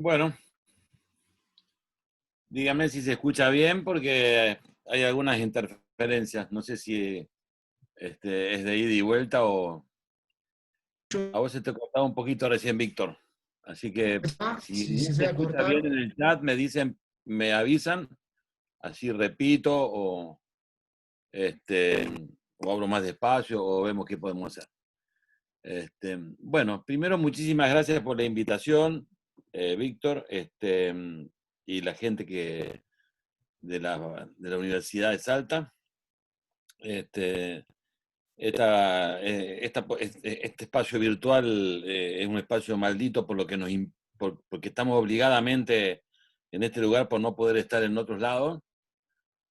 Bueno, dígame si se escucha bien porque hay algunas interferencias. No sé si es de ida y vuelta o a vos se te cortaba un poquito recién, Víctor. Así que si Si no se se llega a escucha cortar, bien en el chat, me dicen, me avisan, así repito este, o hablo más despacio o vemos qué podemos hacer. Bueno, primero muchísimas gracias por la invitación, Víctor, y la gente de la Universidad de Salta. Este, este espacio virtual es un espacio maldito por lo que porque estamos obligadamente en este lugar por no poder estar en otros lados,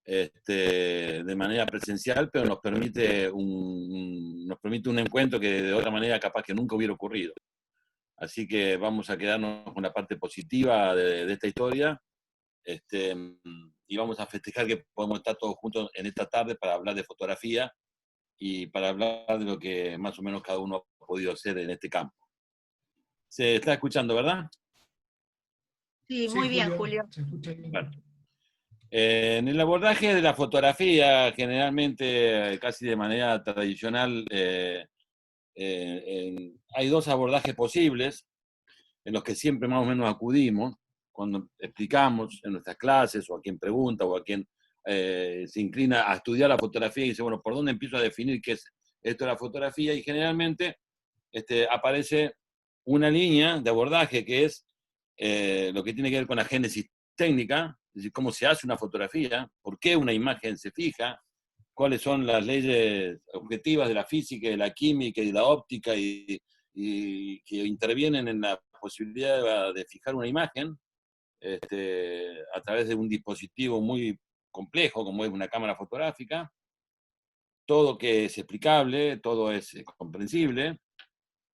de manera presencial, pero nos permite un encuentro que de otra manera capaz que nunca hubiera ocurrido. Así que vamos a quedarnos con la parte positiva de esta historia, este, y vamos a festejar que podemos estar todos juntos en esta tarde para hablar de fotografía y para hablar de lo que más o menos cada uno ha podido hacer en este campo. Se está escuchando, ¿verdad? Sí, sí, muy bien, Julio, Julio. se escucha bien. Bueno. En el abordaje de la fotografía, generalmente, casi de manera tradicional, hay dos abordajes posibles en los que siempre más o menos acudimos cuando explicamos en nuestras clases o a quien pregunta o a quien se inclina a estudiar la fotografía y dice, bueno, ¿por dónde empiezo a definir qué es esto de la fotografía? Y generalmente aparece una línea de abordaje que es lo que tiene que ver con la génesis técnica, es decir, cómo se hace una fotografía, por qué una imagen se fija, cuáles son las leyes objetivas de la física, de la química y de la óptica y que intervienen en la posibilidad de fijar una imagen a través de un dispositivo muy complejo como es una cámara fotográfica. Todo que es explicable, todo es comprensible,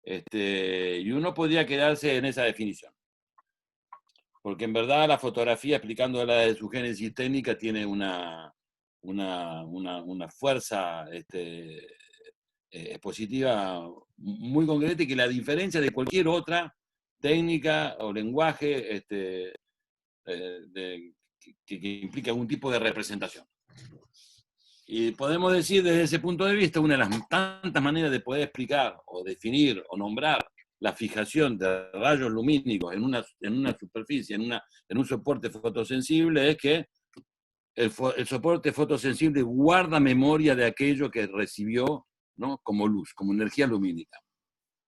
y uno podría quedarse en esa definición. Porque en verdad la fotografía, explicándola de su génesis técnica, tiene una fuerza expositiva muy concreta y que la diferencia de cualquier otra técnica o lenguaje que implica algún tipo de representación. Y podemos decir desde ese punto de vista, una de las tantas maneras de poder explicar o definir o nombrar la fijación de rayos lumínicos en una superficie, en un soporte fotosensible, es que el soporte fotosensible guarda memoria de aquello que recibió, ¿no?, como luz, como energía lumínica.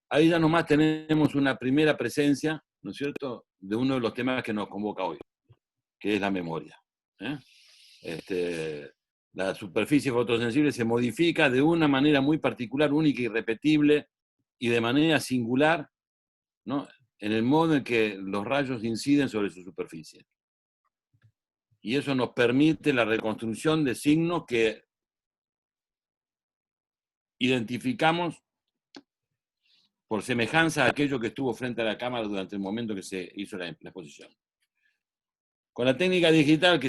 Ahí ya nomás tenemos una primera presencia, ¿no es cierto?, de uno de los temas que nos convoca hoy, que es la memoria. La superficie fotosensible se modifica de una manera muy particular, única, irrepetible y de manera singular, ¿no?, en el modo en que los rayos inciden sobre su superficie. Y eso nos permite la reconstrucción de signos que identificamos por semejanza a aquello que estuvo frente a la cámara durante el momento que se hizo la exposición. Con la técnica digital,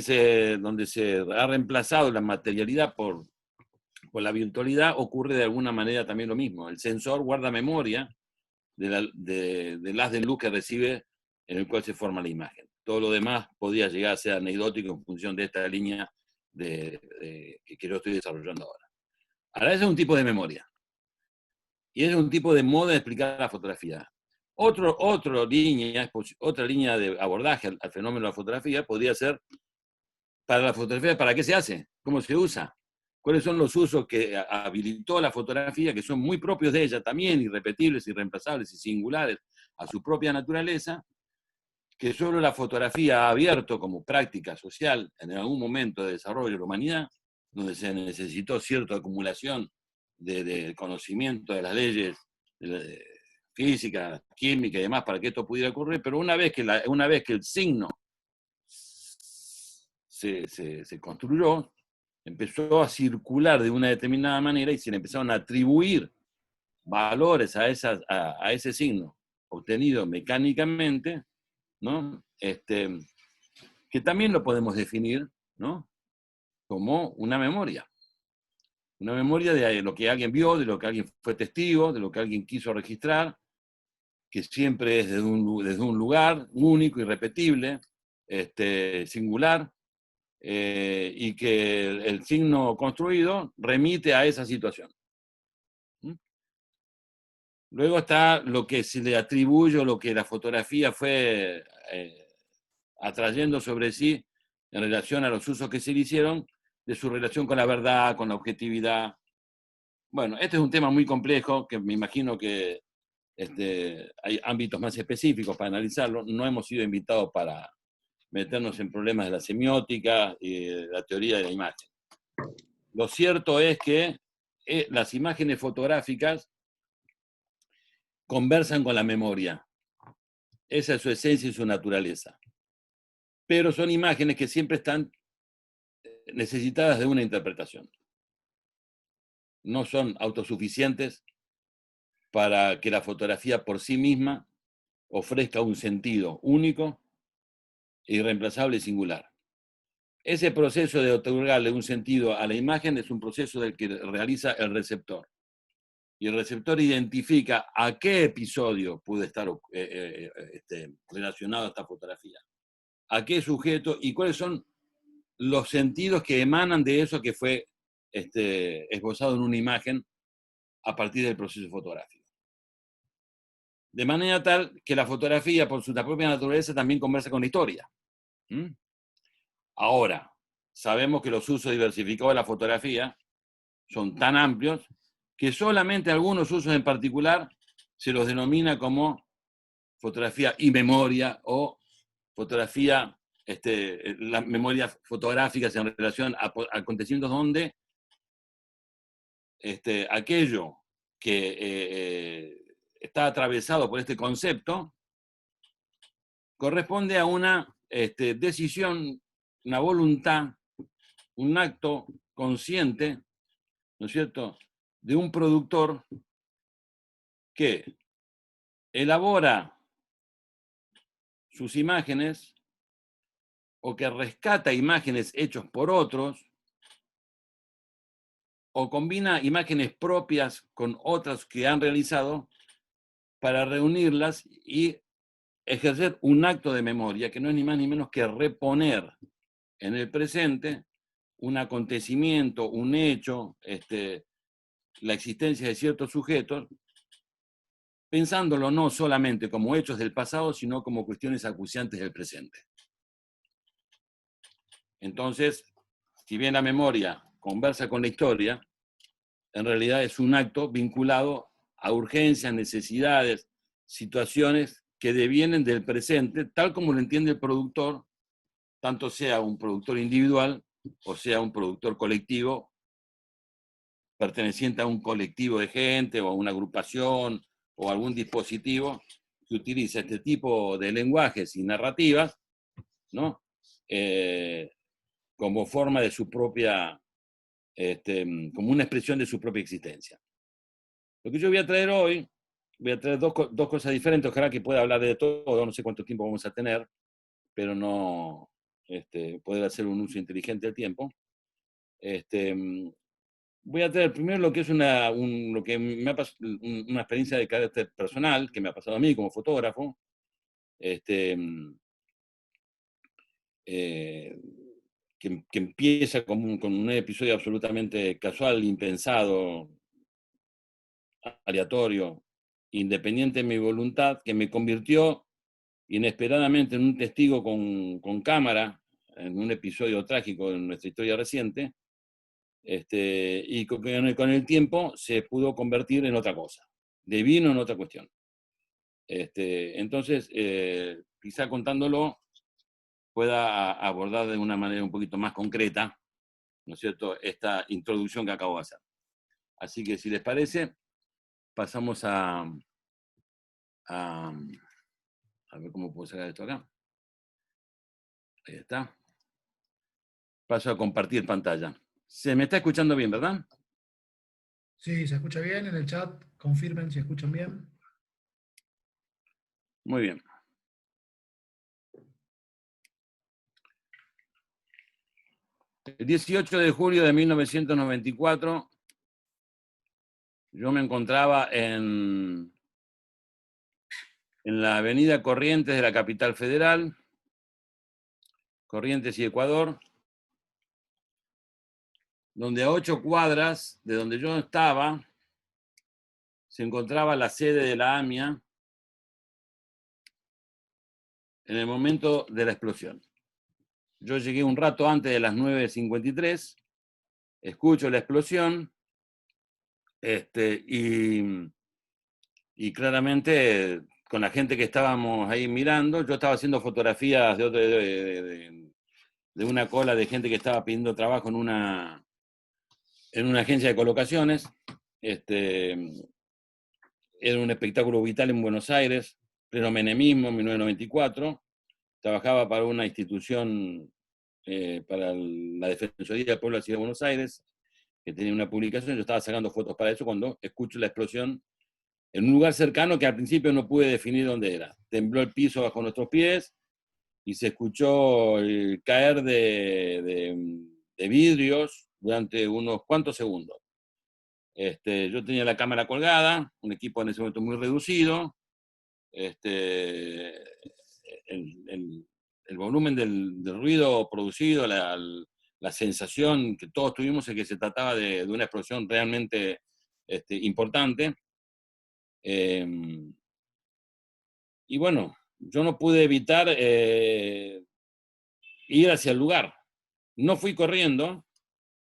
donde se ha reemplazado la materialidad por la virtualidad, ocurre de alguna manera también lo mismo. El sensor guarda memoria del haz de luz que recibe en el cual se forma la imagen. Todo lo demás podría llegar a ser anecdótico en función de esta línea que yo estoy desarrollando ahora. Ahora, ese es un tipo de memoria. Y es un tipo de modo de explicar la fotografía. Otra línea de abordaje al fenómeno de la fotografía podría ser, para la fotografía, ¿para qué se hace? ¿Cómo se usa? ¿Cuáles son los usos que habilitó la fotografía, que son muy propios de ella también, irrepetibles, irreemplazables y singulares a su propia naturaleza, que solo la fotografía ha abierto como práctica social en algún momento de desarrollo de la humanidad, donde se necesitó cierta acumulación de conocimiento de las leyes de física, química y demás para que esto pudiera ocurrir, pero una vez que el signo se construyó, empezó a circular de una determinada manera y se le empezaron a atribuir valores a ese signo obtenido mecánicamente, ¿no? Que también lo podemos definir, ¿no?, como una memoria. Una memoria de lo que alguien vio, de lo que alguien fue testigo, de lo que alguien quiso registrar, que siempre es desde un lugar único, irrepetible, singular, y que el signo construido remite a esa situación. ¿Mm? Luego está lo que se le atribuye, o lo que la fotografía fue atrayendo sobre sí en relación a los usos que se le hicieron, de su relación con la verdad, con la objetividad. Bueno, este es un tema muy complejo, que me imagino que hay ámbitos más específicos para analizarlo. No hemos sido invitados para meternos en problemas de la semiótica y de la teoría de la imagen. Lo cierto es que las imágenes fotográficas conversan con la memoria. Esa es su esencia y su naturaleza. Pero son imágenes que siempre están necesitadas de una interpretación. No son autosuficientes para que la fotografía por sí misma ofrezca un sentido único, irreemplazable y singular. Ese proceso de otorgarle un sentido a la imagen es un proceso del que realiza el receptor. Y el receptor identifica a qué episodio puede estar relacionado a esta fotografía, a qué sujeto y cuáles son los sentidos que emanan de eso que fue esbozado en una imagen a partir del proceso fotográfico. De manera tal que la fotografía, por su propia naturaleza, también conversa con la historia. ¿Mm? Ahora, sabemos que los usos diversificados de la fotografía son tan amplios que solamente algunos usos en particular se los denomina como fotografía y memoria, o fotografía, las memorias fotográficas en relación a acontecimientos donde aquello que está atravesado por este concepto corresponde a una decisión, una voluntad, un acto consciente, ¿no es cierto?, de un productor que elabora sus imágenes o que rescata imágenes hechas por otros o combina imágenes propias con otras que han realizado para reunirlas y ejercer un acto de memoria que no es ni más ni menos que reponer en el presente un acontecimiento, un hecho, la existencia de ciertos sujetos, pensándolo no solamente como hechos del pasado, sino como cuestiones acuciantes del presente. Entonces, si bien la memoria conversa con la historia, en realidad es un acto vinculado a urgencias, necesidades, situaciones que devienen del presente, tal como lo entiende el productor, tanto sea un productor individual o sea un productor colectivo, perteneciente a un colectivo de gente o a una agrupación o algún dispositivo que utiliza este tipo de lenguajes y narrativas, ¿no? Como forma de su propia, como una expresión de su propia existencia. Lo que yo voy a traer hoy, voy a traer dos cosas diferentes, ojalá que pueda hablar de todo, no sé cuánto tiempo vamos a tener, pero no poder hacer un uso inteligente del tiempo. Voy a traer primero lo que es lo que me ha una experiencia de carácter personal que me ha pasado a mí como fotógrafo, que empieza con un episodio absolutamente casual, impensado, aleatorio, independiente de mi voluntad, que me convirtió inesperadamente en un testigo con cámara en un episodio trágico en nuestra historia reciente, y con el tiempo se pudo convertir en otra cosa, devino en otra cuestión. Entonces, quizá contándolo pueda abordar de una manera un poquito más concreta, ¿no es cierto?, esta introducción que acabo de hacer. Así que, si les parece, pasamos a ver cómo puedo sacar esto acá. Ahí está. Paso a compartir pantalla. Se me está escuchando bien, ¿verdad? Sí, se escucha bien en el chat. Confirmen si escuchan bien. Muy bien. El 18 de julio de 1994, yo me encontraba en en la avenida Corrientes de la capital federal, Corrientes y Ecuador, donde a 8 cuadras de donde yo estaba se encontraba la sede de la AMIA en el momento de la explosión. Yo llegué un rato antes de las 9:53, escucho la explosión, y claramente con la gente que estábamos ahí mirando, yo estaba haciendo fotografías de una cola de gente que estaba pidiendo trabajo en una agencia de colocaciones. Era un espectáculo vital en Buenos Aires, pleno menemismo, 1994. Trabajaba para una institución para la Defensoría del Pueblo de la Ciudad de Buenos Aires, que tenía una publicación. Yo estaba sacando fotos para eso cuando escucho la explosión en un lugar cercano que al principio no pude definir dónde era. Tembló el piso bajo nuestros pies y se escuchó el caer de vidrios durante unos cuantos segundos. Yo tenía la cámara colgada, un equipo en ese momento muy reducido. El volumen del ruido producido, la sensación que todos tuvimos es que se trataba de una explosión realmente importante. Y bueno, yo no pude evitar ir hacia el lugar. No fui corriendo,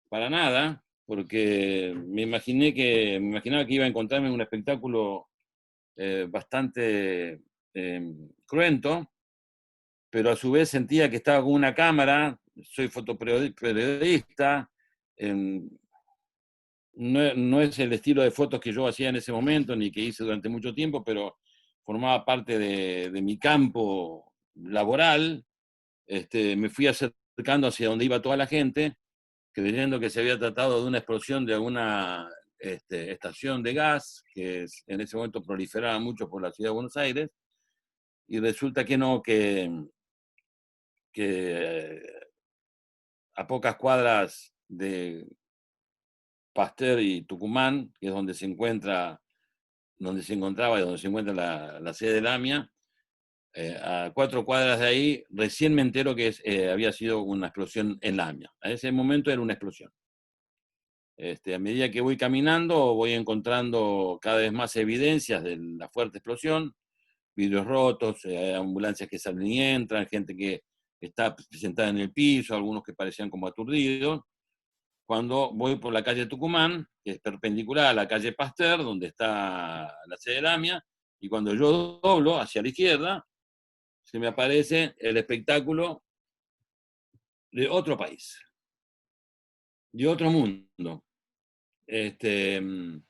para nada, porque me imaginaba que iba a encontrarme en un espectáculo bastante cruento, pero a su vez sentía que estaba con una cámara, soy fotoperiodista, no es el estilo de fotos que yo hacía en ese momento, ni que hice durante mucho tiempo, pero formaba parte de mi campo laboral. Me fui acercando hacia donde iba toda la gente, creyendo que se había tratado de una explosión de alguna estación de gas, que en ese momento proliferaba mucho por la ciudad de Buenos Aires, y resulta que no, que a pocas cuadras de Pasteur y Tucumán, que es donde se encontraba y donde se encuentra la sede de la AMIA, a 4 cuadras de ahí, recién me entero que había sido una explosión en la AMIA. A ese momento era una explosión. A medida que voy caminando, voy encontrando cada vez más evidencias de la fuerte explosión, vidrios rotos, ambulancias que salen y entran, gente que está sentada en el piso, algunos que parecían como aturdidos. Cuando voy por la calle Tucumán, que es perpendicular a la calle Pasteur, donde está la sede de la AMIA, y cuando yo doblo hacia la izquierda, se me aparece el espectáculo de otro país, de otro mundo. De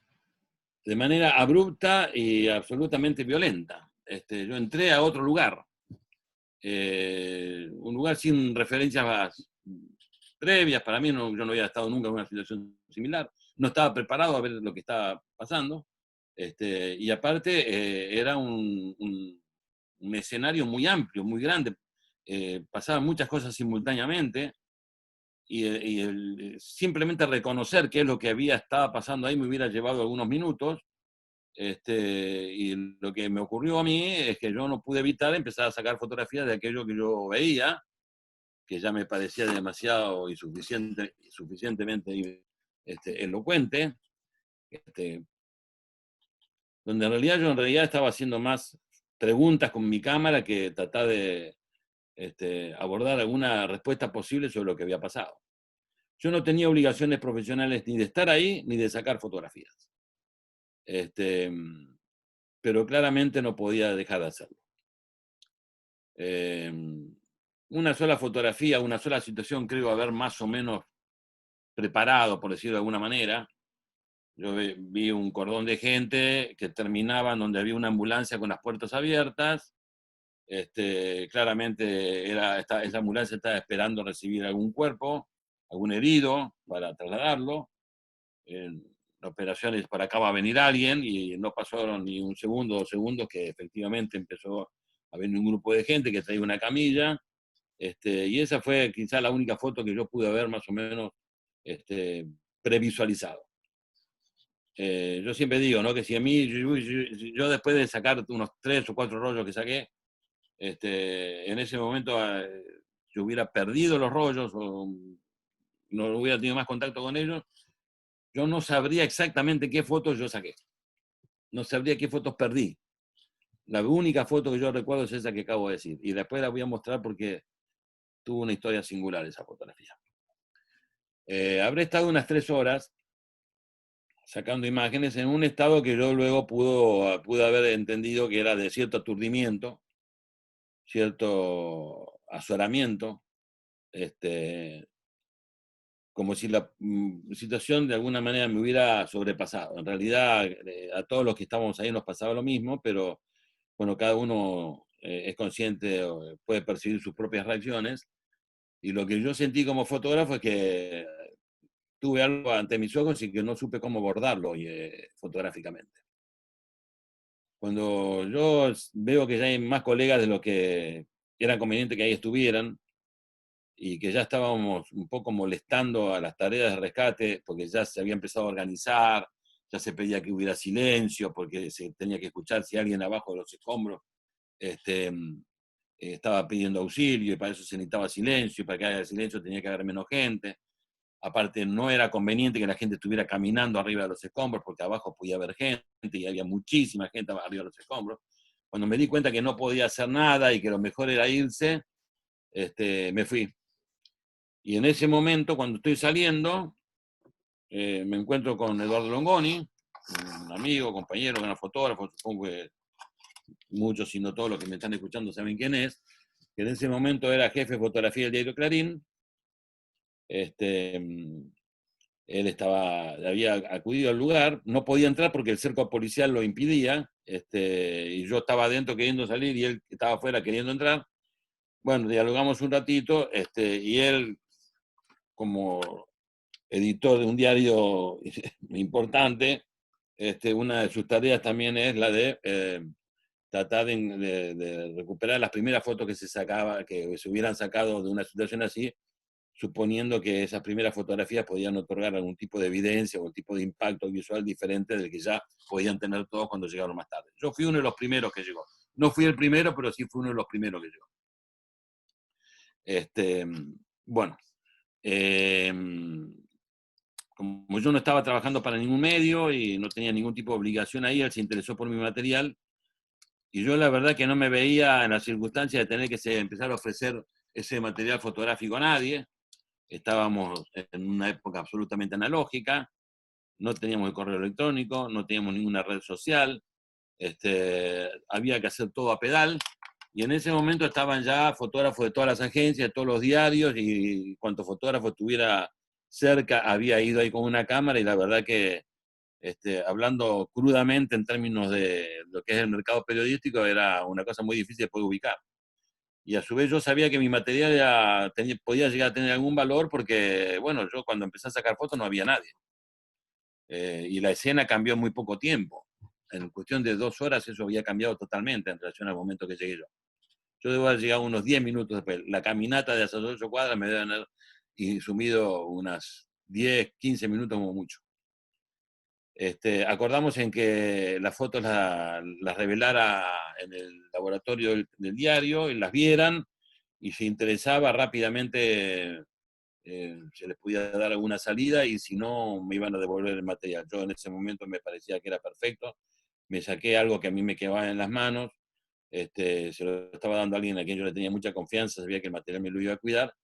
manera abrupta y absolutamente violenta. Yo entré a otro lugar, un lugar sin referencias previas. Para mí, yo no había estado nunca en una situación similar, no estaba preparado a ver lo que estaba pasando, y aparte era un escenario muy amplio, muy grande, pasaban muchas cosas simultáneamente, y simplemente reconocer qué es lo que estaba pasando ahí me hubiera llevado algunos minutos. Y lo que me ocurrió a mí es que yo no pude evitar empezar a sacar fotografías de aquello que yo veía, que ya me parecía demasiado y suficientemente elocuente, donde en realidad estaba haciendo más preguntas con mi cámara que tratar de abordar alguna respuesta posible sobre lo que había pasado. Yo no tenía obligaciones profesionales ni de estar ahí ni de sacar fotografías. Pero claramente no podía dejar de hacerlo. Una sola fotografía, una sola situación, creo haber más o menos preparado, por decirlo de alguna manera. Yo vi un cordón de gente que terminaba en donde había una ambulancia con las puertas abiertas. Claramente esa ambulancia estaba esperando recibir algún cuerpo, algún herido para trasladarlo. La operación es para acá va a venir alguien, y no pasaron ni un segundo o 2 segundos que efectivamente empezó a venir un grupo de gente que traía una camilla, y esa fue quizá la única foto que yo pude ver más o menos previsualizado. yo siempre digo, ¿no? Que si a mí, yo después de sacar unos 3 o 4 rollos que saqué, en ese momento yo hubiera perdido los rollos o no hubiera tenido más contacto con ellos, yo no sabría exactamente qué fotos yo saqué. No sabría qué fotos perdí. La única foto que yo recuerdo es esa que acabo de decir. Y después la voy a mostrar porque tuvo una historia singular esa fotografía. Habré estado unas 3 horas sacando imágenes en un estado que yo luego pude haber entendido que era de cierto aturdimiento, cierto azoramiento, como si la situación de alguna manera me hubiera sobrepasado. En realidad, a todos los que estábamos ahí nos pasaba lo mismo, pero bueno, cada uno es consciente, puede percibir sus propias reacciones, y lo que yo sentí como fotógrafo es que tuve algo ante mis ojos y que no supe cómo abordarlo fotográficamente. Cuando yo veo que ya hay más colegas de lo que era conveniente que ahí estuvieran, y que ya estábamos un poco molestando a las tareas de rescate, porque ya se había empezado a organizar, ya se pedía que hubiera silencio, porque se tenía que escuchar si alguien abajo de los escombros estaba pidiendo auxilio, y para eso se necesitaba silencio, y para que haya silencio tenía que haber menos gente. Aparte, no era conveniente que la gente estuviera caminando arriba de los escombros, porque abajo podía haber gente, y había muchísima gente arriba de los escombros. Cuando me di cuenta que no podía hacer nada y que lo mejor era irse, me fui. Y en ese momento, cuando estoy saliendo, me encuentro con Eduardo Longoni, un amigo, compañero, gran fotógrafo, supongo que muchos, si no todos los que me están escuchando saben quién es, que en ese momento era jefe de fotografía del diario Clarín. Él había acudido al lugar, no podía entrar porque el cerco policial lo impidía, y yo estaba adentro queriendo salir y él estaba afuera queriendo entrar. Bueno, dialogamos un ratito, y él, como editor de un diario importante, una de sus tareas también es la de tratar de recuperar las primeras fotos que se hubieran sacado de una situación así, suponiendo que esas primeras fotografías podían otorgar algún tipo de evidencia o un tipo de impacto visual diferente del que ya podían tener todos cuando llegaron más tarde. Yo fui uno de los primeros que llegó. No fui el primero, pero sí fui uno de los primeros que llegó. Bueno, como yo no estaba trabajando para ningún medio y no tenía ningún tipo de obligación ahí, él se interesó por mi material, y yo la verdad que no me veía en la circunstancia de tener que empezar a ofrecer ese material fotográfico a nadie. Estábamos en una época absolutamente analógica, no teníamos el correo electrónico, no teníamos ninguna red social, había que hacer todo a pedal, y en ese momento estaban ya fotógrafos de todas las agencias, de todos los diarios, y cuanto fotógrafo estuviera cerca había ido ahí con una cámara, y la verdad que, hablando crudamente en términos de lo que es el mercado periodístico, era una cosa muy difícil de poder ubicar. Y a su vez yo sabía que mi material podía llegar a tener algún valor porque, bueno, yo cuando empecé a sacar fotos no había nadie. Y la escena cambió en muy poco tiempo. En cuestión de 2 horas eso había cambiado totalmente en relación al momento que llegué yo. Yo debo haber llegado unos 10 minutos después. La caminata de esas 8 cuadras me deben haber sumido unas 10, 15 minutos como mucho. Acordamos en que las fotos las revelara en el laboratorio del diario y las vieran, y si interesaba rápidamente se les podía dar alguna salida, y si no me iban a devolver el material. Yo en ese momento me parecía que era perfecto, me saqué algo que a mí me quedaba en las manos, se lo estaba dando a alguien a quien yo le tenía mucha confianza, sabía que el material me lo iba a cuidar.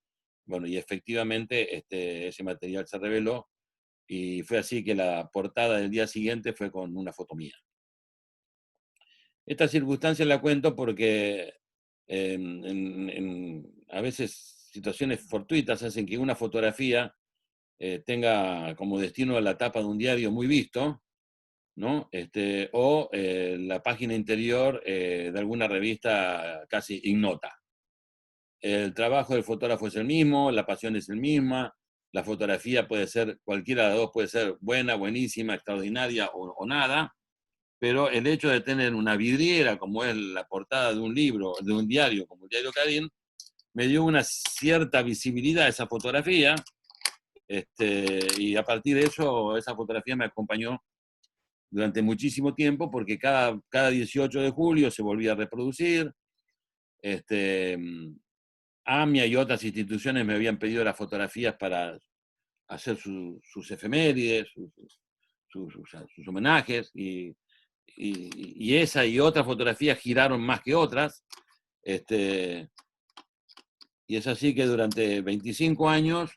Bueno, y efectivamente ese material se reveló, y fue así que la portada del día siguiente fue con una foto mía. Esta circunstancia la cuento porque a veces situaciones fortuitas hacen que una fotografía tenga como destino a la tapa de un diario muy visto, ¿no? O la página interior de alguna revista casi ignota. El trabajo del fotógrafo es el mismo, la pasión es la misma, la fotografía puede ser, cualquiera de las dos puede ser buena, buenísima, extraordinaria o nada, pero el hecho de tener una vidriera como es la portada de un libro, de un diario como el diario Clarín, me dio una cierta visibilidad a esa fotografía, y a partir de eso esa fotografía me acompañó durante muchísimo tiempo, porque cada 18 de julio se volvía a reproducir. AMIA y otras instituciones me habían pedido las fotografías para hacer sus efemérides, sus homenajes, y esa y otras fotografías giraron más que otras. Y es así que durante 25 años,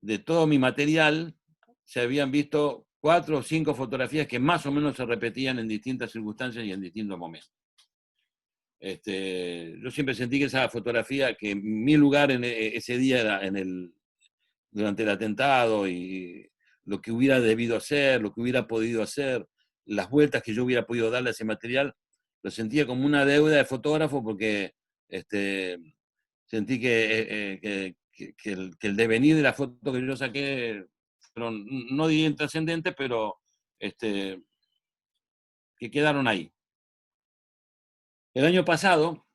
de todo mi material, se habían visto 4 o 5 fotografías que más o menos se repetían en distintas circunstancias y en distintos momentos. Yo siempre sentí que esa fotografía, que mi lugar ese día era durante el atentado, y lo que hubiera debido hacer, lo que hubiera podido hacer, las vueltas que yo hubiera podido darle a ese material, lo sentía como una deuda de fotógrafo, porque sentí que el devenir de la foto que yo saqué, no diría intrascendente, pero que quedaron ahí. El año pasado,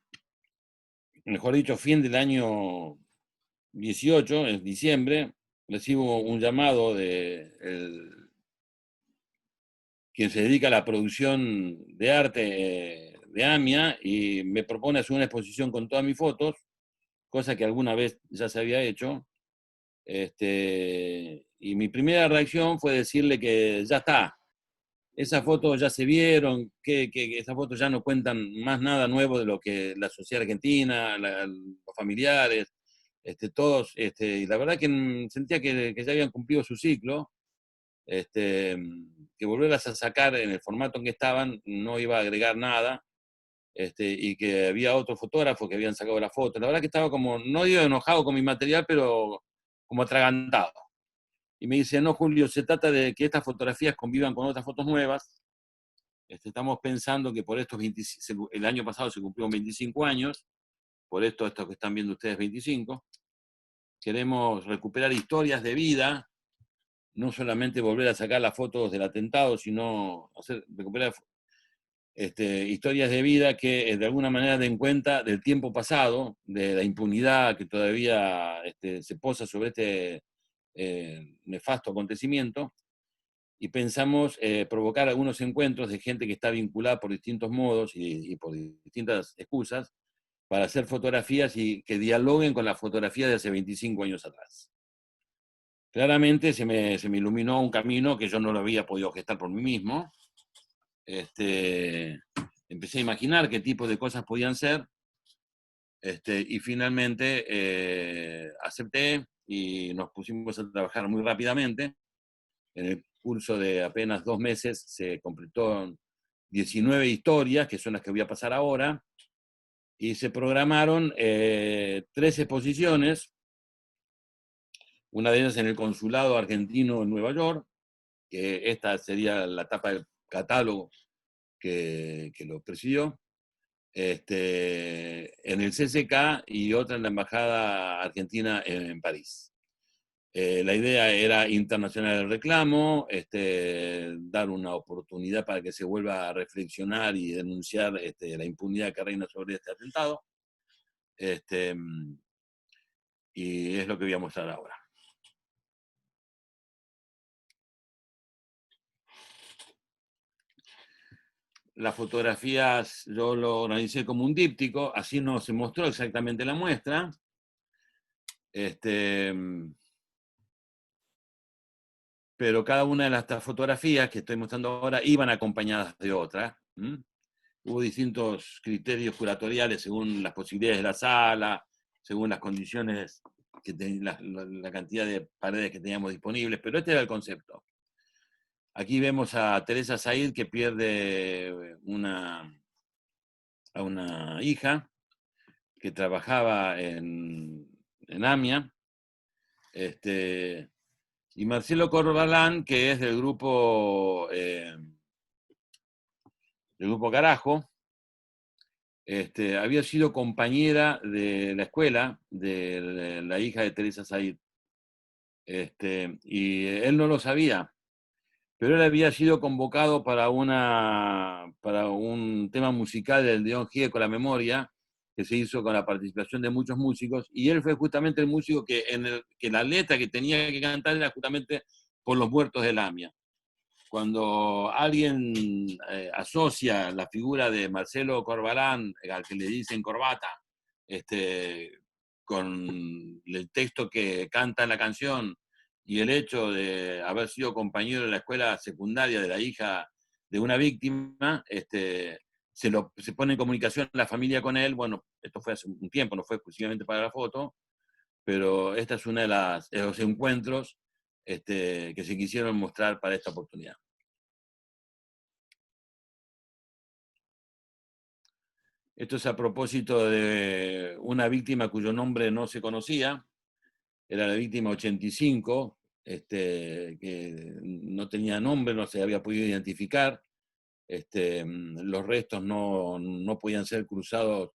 mejor dicho, fin del año 18, en diciembre, recibo un llamado de quien se dedica a la producción de arte de AMIA, y me propone hacer una exposición con todas mis fotos, cosa que alguna vez ya se había hecho. Y mi primera reacción fue decirle que ya está, esas fotos ya se vieron, que esas fotos ya no cuentan más nada nuevo de lo que la sociedad argentina, los familiares, todos, y la verdad que sentía que ya habían cumplido su ciclo, que volverlas a sacar en el formato en que estaban no iba a agregar nada, y que había otros fotógrafos que habían sacado la foto. La verdad que estaba como, no digo enojado con mi material, pero como atragantado. Y me dice, no, Julio, se trata de que estas fotografías convivan con otras fotos nuevas. Estamos pensando que por estos 25, el año pasado se cumplieron 25 años, por esto que están viendo ustedes 25, queremos recuperar historias de vida, no solamente volver a sacar las fotos del atentado, sino recuperar historias de vida que de alguna manera den cuenta del tiempo pasado, de la impunidad que todavía se posa sobre este nefasto acontecimiento, y pensamos provocar algunos encuentros de gente que está vinculada por distintos modos y por distintas excusas, para hacer fotografías y que dialoguen con la fotografía de hace 25 años atrás. Claramente se me iluminó un camino que yo no lo había podido gestar por mí mismo. Empecé a imaginar qué tipo de cosas podían ser, y finalmente acepté, y nos pusimos a trabajar muy rápidamente. En el curso de apenas 2 meses se completó 19 historias, que son las que voy a pasar ahora, y se programaron 3 exposiciones, una de ellas en el Consulado Argentino en Nueva York, que esta sería la tapa del catálogo que lo presidió, en el CCK, y otra en la Embajada Argentina en París. La idea era internacional el reclamo, dar una oportunidad para que se vuelva a reflexionar y denunciar la impunidad que reina sobre este atentado. Y es lo que voy a mostrar ahora. Las fotografías yo lo organicé como un díptico, así no se mostró exactamente la muestra. Pero cada una de estas fotografías que estoy mostrando ahora iban acompañadas de otras. Hubo distintos criterios curatoriales según las posibilidades de la sala, según las condiciones, la cantidad de paredes que teníamos disponibles, pero este era el concepto. Aquí vemos a Teresa Said, que pierde a una hija que trabajaba en AMIA, y Marcelo Corbalán, que es del grupo Carajo, había sido compañera de la escuela de la hija de Teresa Said. Y él no lo sabía, pero él había sido convocado para un tema musical del León Gieco, La Memoria, que se hizo con la participación de muchos músicos, y él fue justamente el músico que la letra que tenía que cantar era justamente por los muertos del AMIA. cuando alguien asocia la figura de Marcelo Corbalán, al que le dicen Corbata, con el texto que canta en la canción y el hecho de haber sido compañero de la escuela secundaria de la hija de una víctima, se pone en comunicación la familia con él. Bueno, esto fue hace un tiempo, no fue exclusivamente para la foto, pero esta es una de los encuentros que se quisieron mostrar para esta oportunidad. Esto es a propósito de una víctima cuyo nombre no se conocía, era la víctima 85, que no tenía nombre, no se había podido identificar. Los restos no podían ser cruzados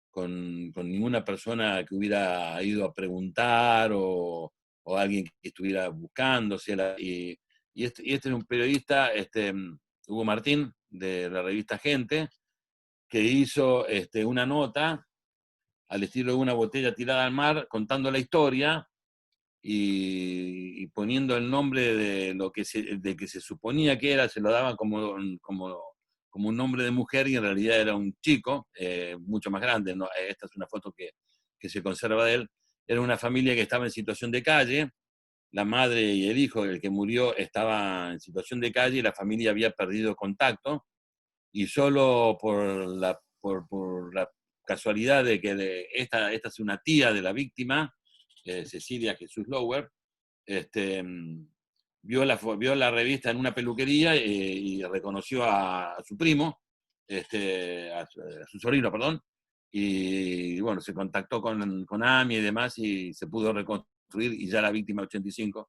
con ninguna persona que hubiera ido a preguntar o alguien que estuviera buscándose. Y este es un periodista, Hugo Martín, de la revista Gente, que hizo una nota al estilo de una botella tirada al mar, contando la historia y poniendo el nombre de que se suponía que era, se lo daban como un nombre de mujer y en realidad era un chico, mucho más grande. ¿No? Esta es una foto que se conserva de él. Era una familia que estaba en situación de calle, la madre y el hijo, el que murió, estaba en situación de calle y la familia había perdido contacto, y solo por la casualidad de que esta es una tía de la víctima, Cecilia Jesús Lower, vio la revista en una peluquería y reconoció a su primo, a su sobrino, perdón, y bueno, se contactó con AMI y demás y se pudo reconstruir, y ya la víctima 85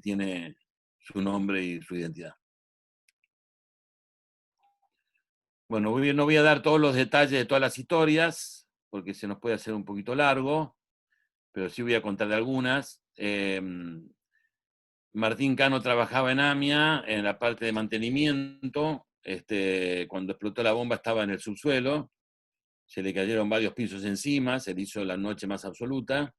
tiene su nombre y su identidad. Bueno, no voy a dar todos los detalles de todas las historias, porque se nos puede hacer un poquito largo, pero sí voy a contar de algunas. Martín Cano trabajaba en AMIA, en la parte de mantenimiento. Cuando explotó la bomba estaba en el subsuelo, se le cayeron varios pisos encima, se le hizo la noche más absoluta.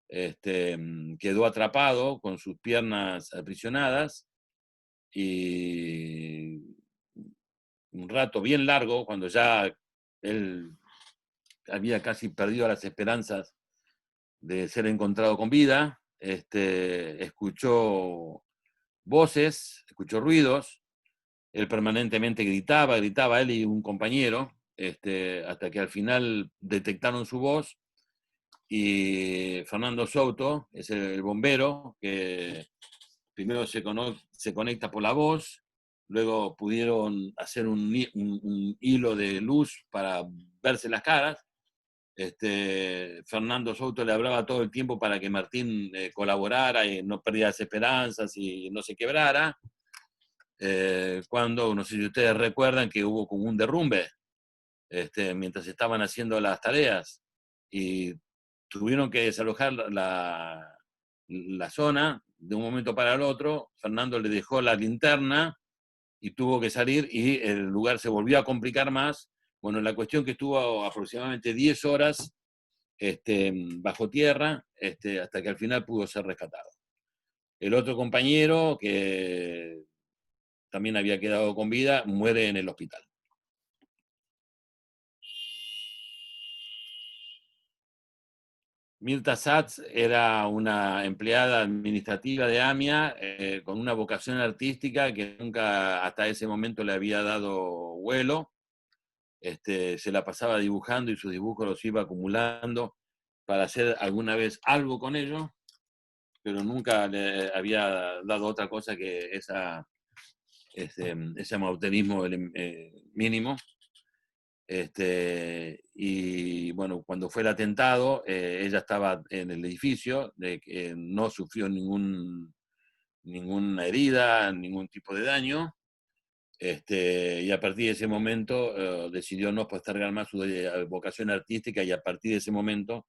Quedó atrapado con sus piernas aprisionadas y un rato bien largo, cuando ya él había casi perdido las esperanzas de ser encontrado con vida, escuchó voces, escuchó ruidos, él permanentemente gritaba él y un compañero, hasta que al final detectaron su voz, y Fernando Souto es el bombero que primero se conecta por la voz, luego pudieron hacer un hilo de luz para verse las caras. Fernando Souto le hablaba todo el tiempo para que Martín colaborara y no perdiera las esperanzas y no se quebrara. Cuando, no sé si ustedes recuerdan, que hubo como un derrumbe mientras estaban haciendo las tareas y tuvieron que desalojar la zona de un momento para el otro. Fernando le dejó la linterna y tuvo que salir y el lugar se volvió a complicar más. Bueno, la cuestión que estuvo aproximadamente 10 horas bajo tierra, hasta que al final pudo ser rescatado. El otro compañero, que también había quedado con vida, muere en el hospital. Mirta Satz era una empleada administrativa de AMIA con una vocación artística que nunca hasta ese momento le había dado vuelo. Se la pasaba dibujando y sus dibujos los iba acumulando para hacer alguna vez algo con ellos, pero nunca le había dado otra cosa que ese amauterismo mínimo. Y bueno, cuando fue el atentado, ella estaba en el edificio, no sufrió ninguna herida, ningún tipo de daño. Y a partir de ese momento decidió no postergar más su vocación artística, y a partir de ese momento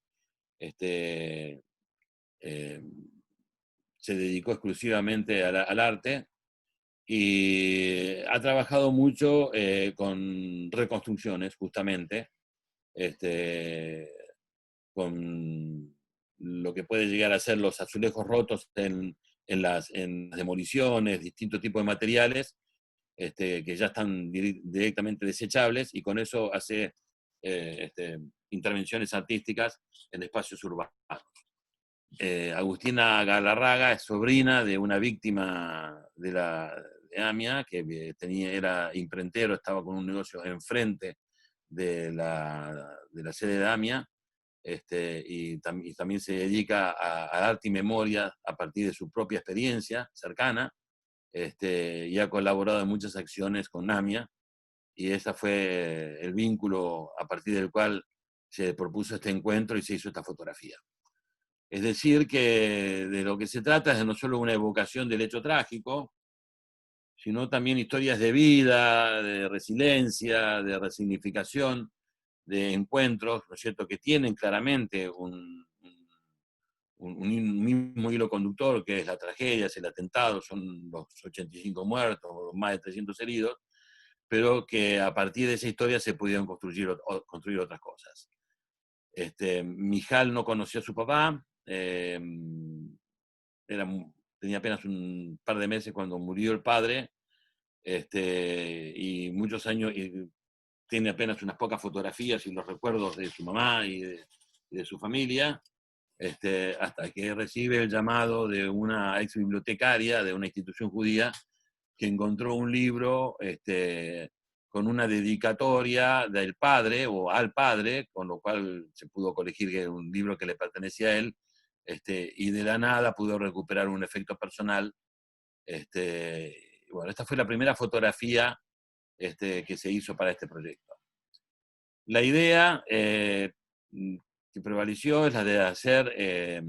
se dedicó exclusivamente al arte, y ha trabajado mucho con reconstrucciones, justamente, con lo que puede llegar a ser los azulejos rotos en en las demoliciones, distintos tipos de materiales, que ya están directamente desechables, y con eso hace intervenciones artísticas en espacios urbanos. Agustina Galarraga es sobrina de una víctima de AMIA, que era imprentero, estaba con un negocio enfrente de la sede de AMIA, y también se dedica a arte y memoria a partir de su propia experiencia cercana, y ha colaborado en muchas acciones con AMIA, y ese fue el vínculo a partir del cual se propuso este encuentro y se hizo esta fotografía. Es decir, que de lo que se trata es de no solo una evocación del hecho trágico, sino también historias de vida, de resiliencia, de resignificación, de encuentros, ¿no es cierto?, que tienen claramente un mismo hilo conductor, que es la tragedia, es el atentado, son los 85 muertos, más de 300 heridos, pero que a partir de esa historia se pudieron construir otras cosas. Mijal no conoció a su papá, tenía apenas un par de meses cuando murió el padre, y muchos años, y tiene apenas unas pocas fotografías y los recuerdos de su mamá y de su familia, hasta que recibe el llamado de una ex bibliotecaria de una institución judía que encontró un libro con una dedicatoria del padre o al padre, con lo cual se pudo colegir que era un libro que le pertenecía a él, y de la nada pudo recuperar un efecto personal. Bueno, esta fue la primera fotografía que se hizo para este proyecto. La idea que prevaleció es la de hacer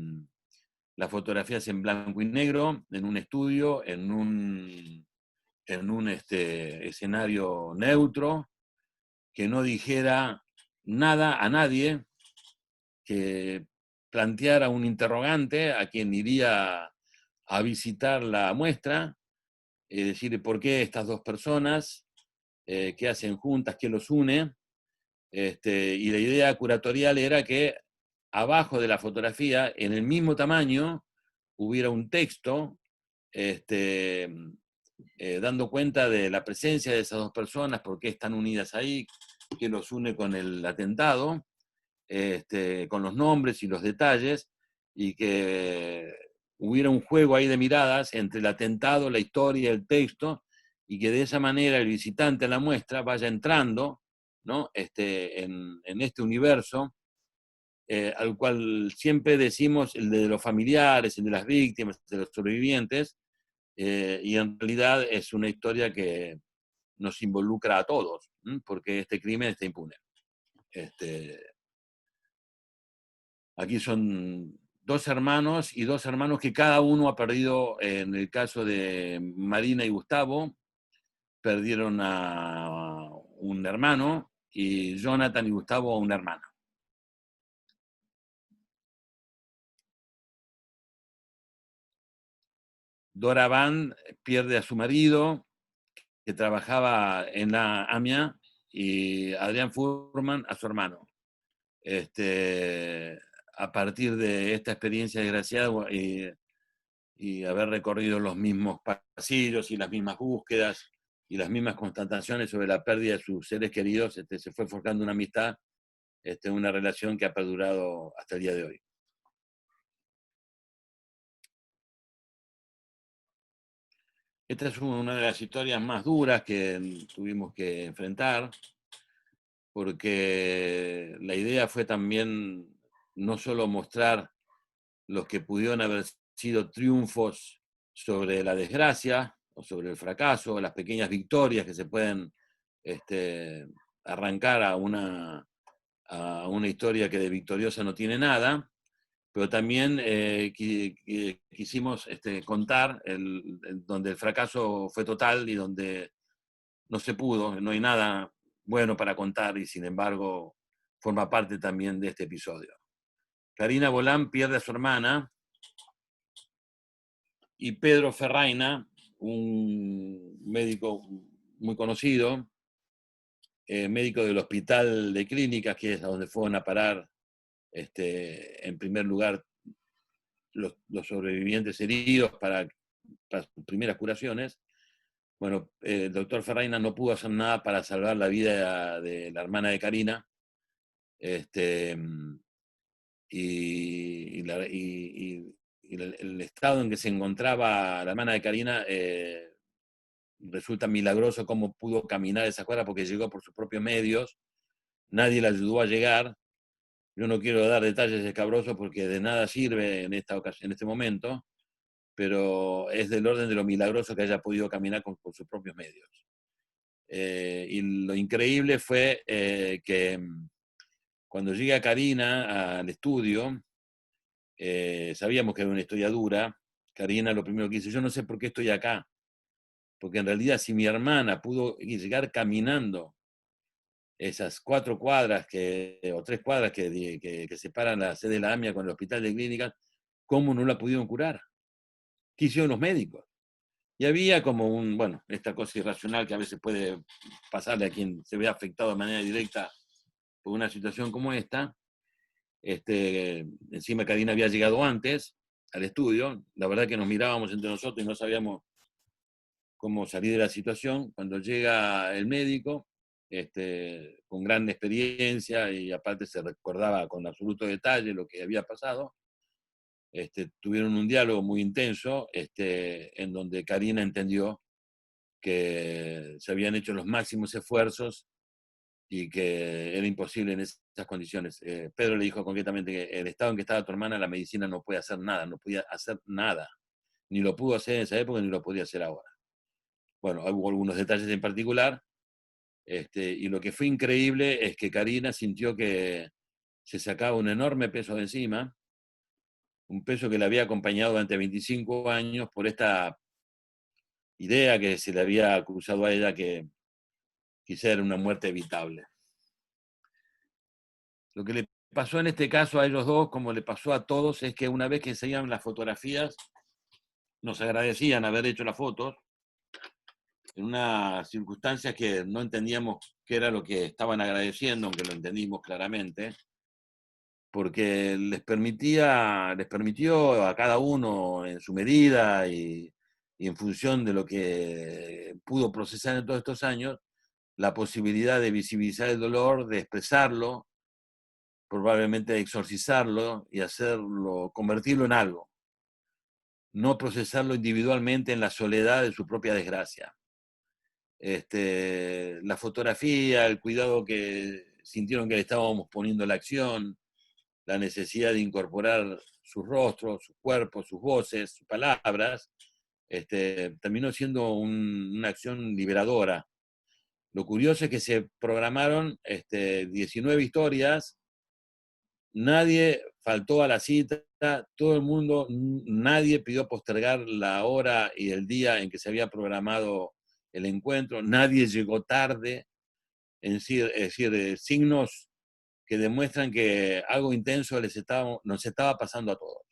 las fotografías en blanco y negro, en un estudio, en un escenario neutro, que no dijera nada a nadie, que planteara un interrogante a quien iría a visitar la muestra, es decir, por qué estas dos personas, qué hacen juntas, qué los une. Y la idea curatorial era que abajo de la fotografía, en el mismo tamaño, hubiera un texto dando cuenta de la presencia de esas dos personas, por qué están unidas ahí, qué los une con el atentado, con los nombres y los detalles, y que hubiera un juego ahí de miradas entre el atentado, la historia, el texto, y que de esa manera el visitante a la muestra vaya entrando, ¿no?, en este universo, al cual siempre decimos el de los familiares, el de las víctimas, de los sobrevivientes, y en realidad es una historia que nos involucra a todos, porque este crimen está impune. Aquí son dos hermanos que cada uno ha perdido. En el caso de Marina y Gustavo, perdieron a un hermano, y Jonathan y Gustavo a una hermana. Dora Van pierde a su marido, que trabajaba en la AMIA, y Adrián Furman a su hermano. A partir de esta experiencia desgraciada y haber recorrido los mismos pasillos y las mismas búsquedas y las mismas constataciones sobre la pérdida de sus seres queridos, se fue forjando una amistad, una relación que ha perdurado hasta el día de hoy. Esta es una de las historias más duras que tuvimos que enfrentar, porque la idea fue también no solo mostrar los que pudieron haber sido triunfos sobre la desgracia o sobre el fracaso, las pequeñas victorias que se pueden arrancar a una historia que de victoriosa no tiene nada, pero también quisimos contar donde el fracaso fue total y donde no se pudo, no hay nada bueno para contar, y sin embargo forma parte también de este episodio. Karina Bolán pierde a su hermana, y Pedro Ferraina, un médico muy conocido, médico del Hospital de Clínicas, que es a donde fueron a parar, en primer lugar, los sobrevivientes heridos para sus primeras curaciones. Bueno, el doctor Ferraina no pudo hacer nada para salvar la vida de la hermana de Karina. El estado en que se encontraba la hermana de Karina resulta milagroso cómo pudo caminar esa cuadra, porque llegó por sus propios medios, nadie la ayudó a llegar. Yo no quiero dar detalles escabrosos porque de nada sirve en esta ocasión, en este momento, pero es del orden de lo milagroso que haya podido caminar por sus propios medios. Y lo increíble fue que cuando llega Karina al estudio, sabíamos que era una historia dura. Karina lo primero que dice: yo no sé por qué estoy acá, porque en realidad si mi hermana pudo llegar caminando esas 4 cuadras o 3 cuadras que separan la sede de la AMIA con el hospital de clínicas, ¿cómo no la pudieron curar? ¿Qué hicieron los médicos? Y había como esta cosa irracional que a veces puede pasarle a quien se ve afectado de manera directa por una situación como esta. Encima Karina había llegado antes al estudio, la verdad que nos mirábamos entre nosotros y no sabíamos cómo salir de la situación. Cuando llega el médico, con gran experiencia, y aparte se recordaba con absoluto detalle lo que había pasado, tuvieron un diálogo muy intenso, en donde Karina entendió que se habían hecho los máximos esfuerzos y que era imposible en esas condiciones. Pedro le dijo concretamente que el estado en que estaba tu hermana, la medicina no puede hacer nada, no podía hacer nada. Ni lo pudo hacer en esa época, ni lo podía hacer ahora. Bueno, hubo algunos detalles en particular, y lo que fue increíble es que Karina sintió que se sacaba un enorme peso de encima, un peso que le había acompañado durante 25 años por esta idea que se le había cruzado a ella, que quizá era una muerte evitable. Lo que le pasó en este caso a ellos dos, como le pasó a todos, es que una vez que enseñaban las fotografías, nos agradecían haber hecho las fotos, en unas circunstancias que no entendíamos qué era lo que estaban agradeciendo, aunque lo entendimos claramente, porque les permitió a cada uno en su medida y en función de lo que pudo procesar en todos estos años, la posibilidad de visibilizar el dolor, de expresarlo, probablemente de exorcizarlo y hacerlo, convertirlo en algo. No procesarlo individualmente en la soledad de su propia desgracia. La fotografía, el cuidado que sintieron que le estábamos poniendo a la acción, la necesidad de incorporar sus rostros, sus cuerpos, sus voces, sus palabras, terminó siendo una acción liberadora. Lo curioso es que se programaron 19 historias, nadie faltó a la cita, todo el mundo, nadie pidió postergar la hora y el día en que se había programado el encuentro, nadie llegó tarde, es decir, signos que demuestran que algo intenso nos estaba pasando a todos.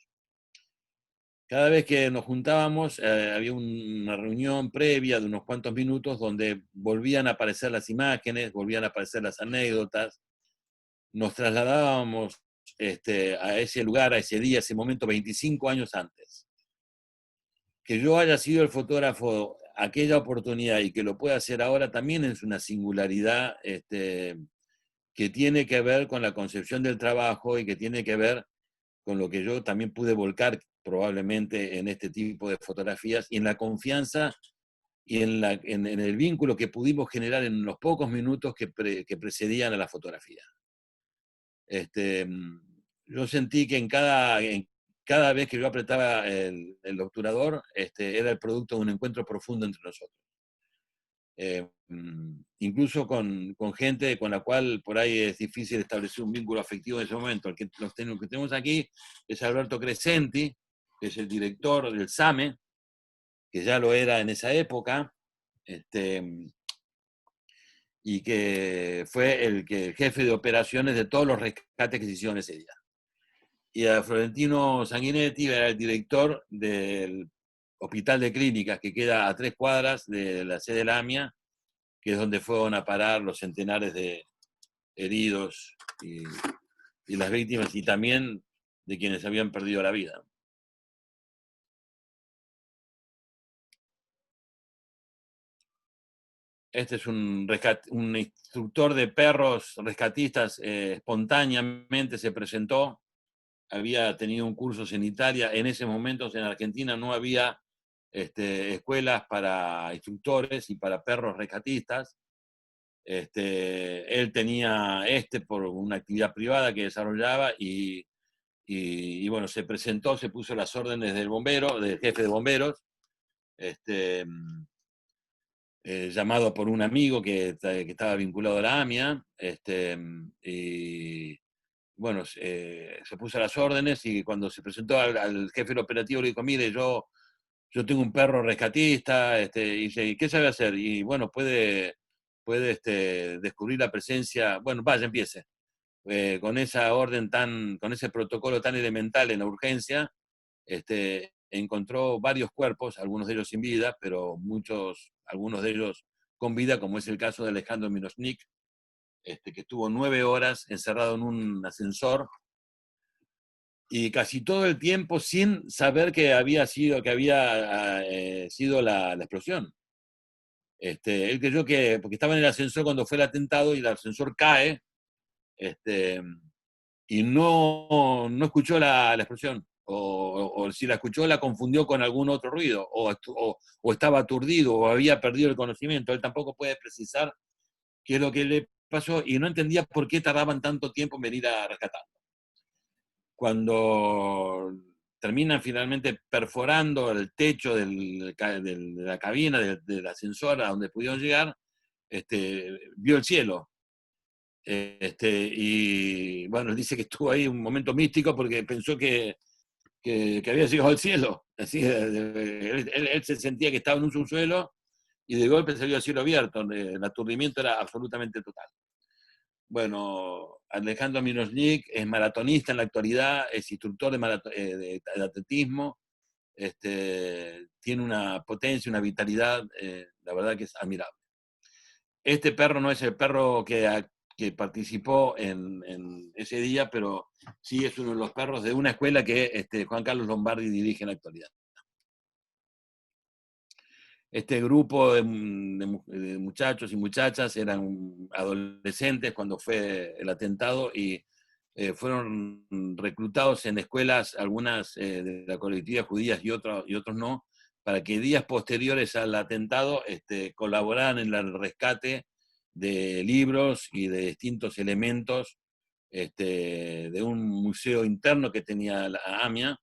Cada vez que nos juntábamos, había una reunión previa de unos cuantos minutos donde volvían a aparecer las imágenes, volvían a aparecer las anécdotas, nos trasladábamos a ese lugar, a ese día, a ese momento, 25 años antes. Que yo haya sido el fotógrafo aquella oportunidad y que lo pueda hacer ahora también es una singularidad que tiene que ver con la concepción del trabajo y que tiene que ver con lo que yo también pude volcar probablemente en este tipo de fotografías y en la confianza y en el vínculo que pudimos generar en los pocos minutos que precedían a la fotografía. Yo sentí que en cada vez que yo apretaba el obturador, era el producto de un encuentro profundo entre nosotros. Incluso con gente con la cual por ahí es difícil establecer un vínculo afectivo en ese momento. El que tenemos aquí es Alberto Crescenti, que es el director del SAME, que ya lo era en esa época, y que fue el jefe de operaciones de todos los rescates que se hicieron ese día. Y a Florentino Sanguinetti era el director del Hospital de Clínicas, que queda a 3 cuadras de la sede de la AMIA, que es donde fueron a parar los centenares de heridos y las víctimas, y también de quienes habían perdido la vida. Este es un instructor de perros rescatistas, espontáneamente se presentó, había tenido un curso en Italia, en ese momento en Argentina no había escuelas para instructores y para perros rescatistas. Él tenía por una actividad privada que desarrollaba y bueno, se presentó, se puso las órdenes del bombero, del jefe de bomberos, llamado por un amigo que estaba vinculado a la AMIA, y bueno, se puso las órdenes y cuando se presentó al jefe del operativo le dijo, mire, yo tengo un perro rescatista, y dice, ¿y qué sabe hacer? Y bueno, puede descubrir la presencia, bueno, vaya, empiece. Con esa orden con ese protocolo tan elemental en la urgencia, encontró varios cuerpos, algunos de ellos sin vida, pero algunos de ellos con vida, como es el caso de Alejandro Miroshnik, que estuvo 9 horas encerrado en un ascensor y casi todo el tiempo sin saber que había sido la explosión. Él creyó porque estaba en el ascensor cuando fue el atentado y el ascensor cae, y no escuchó la explosión. O si la escuchó, la confundió con algún otro ruido, o estaba aturdido, o había perdido el conocimiento. Él tampoco puede precisar qué es lo que le pasó y no entendía por qué tardaban tanto tiempo en venir a rescatar. Cuando terminan finalmente perforando el techo de la cabina, del ascensor a donde pudieron llegar, vio el cielo. Y bueno, dice que estuvo ahí un momento místico porque pensó que había llegado al cielo. Así, él se sentía que estaba en un subsuelo y de golpe salió al cielo abierto. El aturdimiento era absolutamente total. Bueno, Alejandro Miroshnik es maratonista en la actualidad, es instructor de atletismo, tiene una potencia, una vitalidad, la verdad que es admirable. Este perro no es el perro que participó en ese día, pero sí es uno de los perros de una escuela que Juan Carlos Lombardi dirige en la actualidad. Este grupo de muchachos y muchachas eran adolescentes cuando fue el atentado y fueron reclutados en escuelas, algunas de la colectividad judía y otros no, para que días posteriores al atentado colaboraran en el rescate de libros y de distintos elementos de un museo interno que tenía la AMIA,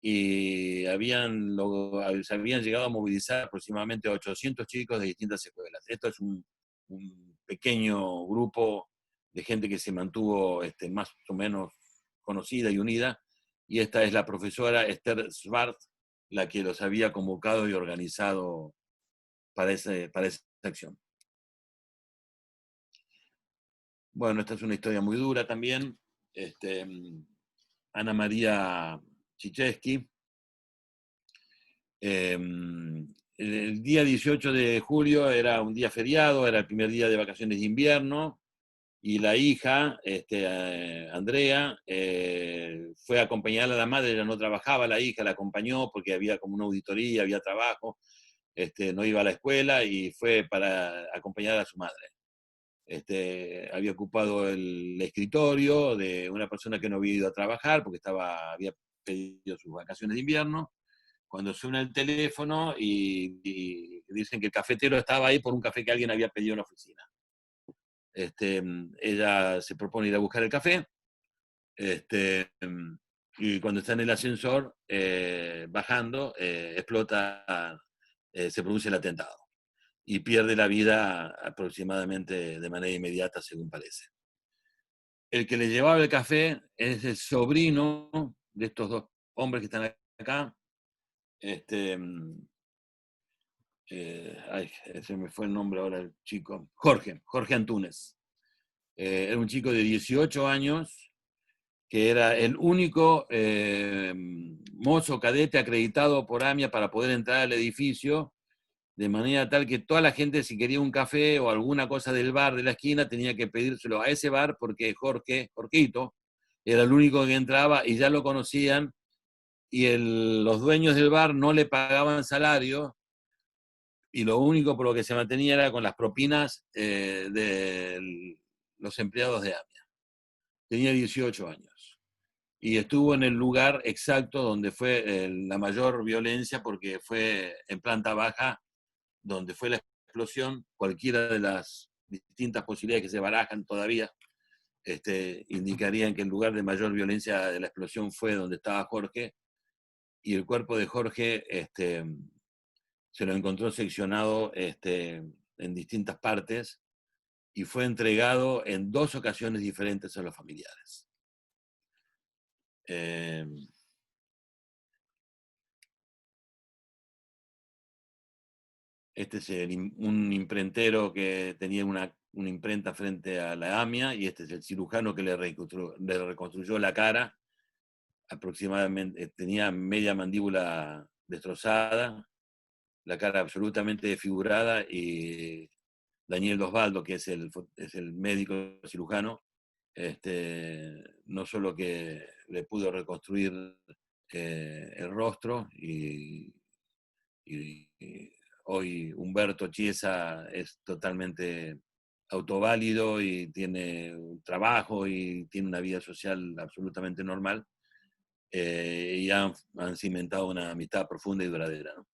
y se habían llegado a movilizar aproximadamente 800 chicos de distintas escuelas. Esto es un pequeño grupo de gente que se mantuvo más o menos conocida y unida, y esta es la profesora Esther Schwartz, la que los había convocado y organizado para esa acción. Bueno, esta es una historia muy dura también. Ana María Chichesky. El día 18 de julio era un día feriado, era el primer día de vacaciones de invierno, y la hija, Andrea, fue a acompañar a la madre. Ella no trabajaba, la hija la acompañó porque había como una auditoría, había trabajo, no iba a la escuela y fue para acompañar a su madre. Había ocupado el escritorio de una persona que no había ido a trabajar porque había pedido sus vacaciones de invierno. Cuando suena el teléfono y dicen que el cafetero estaba ahí por un café que alguien había pedido en la oficina. Ella se propone ir a buscar el café, y cuando está en el ascensor, bajando, explota, se produce el atentado y pierde la vida aproximadamente de manera inmediata, según parece. El que le llevaba el café es el sobrino de estos dos hombres que están acá. Se me fue el nombre ahora el chico, Jorge Antúnez. Era un chico de 18 años que era el único mozo cadete acreditado por AMIA para poder entrar al edificio, de manera tal que toda la gente, si quería un café o alguna cosa del bar de la esquina, tenía que pedírselo a ese bar porque Jorgito, era el único que entraba y ya lo conocían, y los dueños del bar no le pagaban salario, y lo único por lo que se mantenía era con las propinas de los empleados de AMIA. Tenía 18 años. Y estuvo en el lugar exacto donde fue la mayor violencia, porque fue en planta baja, donde fue la explosión. Cualquiera de las distintas posibilidades que se barajan todavía indicarían que el lugar de mayor violencia de la explosión fue donde estaba Jorge, y el cuerpo de Jorge se lo encontró seccionado en distintas partes y fue entregado en 2 ocasiones diferentes a los familiares. Este es un imprentero que tenía una imprenta frente a la AMIA, y este es el cirujano que le reconstruyó la cara. Aproximadamente tenía media mandíbula destrozada, la cara absolutamente desfigurada, y Daniel Osvaldo, que es el médico cirujano, no solo que le pudo reconstruir el rostro, y hoy Humberto Chiesa es totalmente autoválido y tiene un trabajo y tiene una vida social absolutamente normal, y han cimentado una amistad profunda y duradera, ¿no?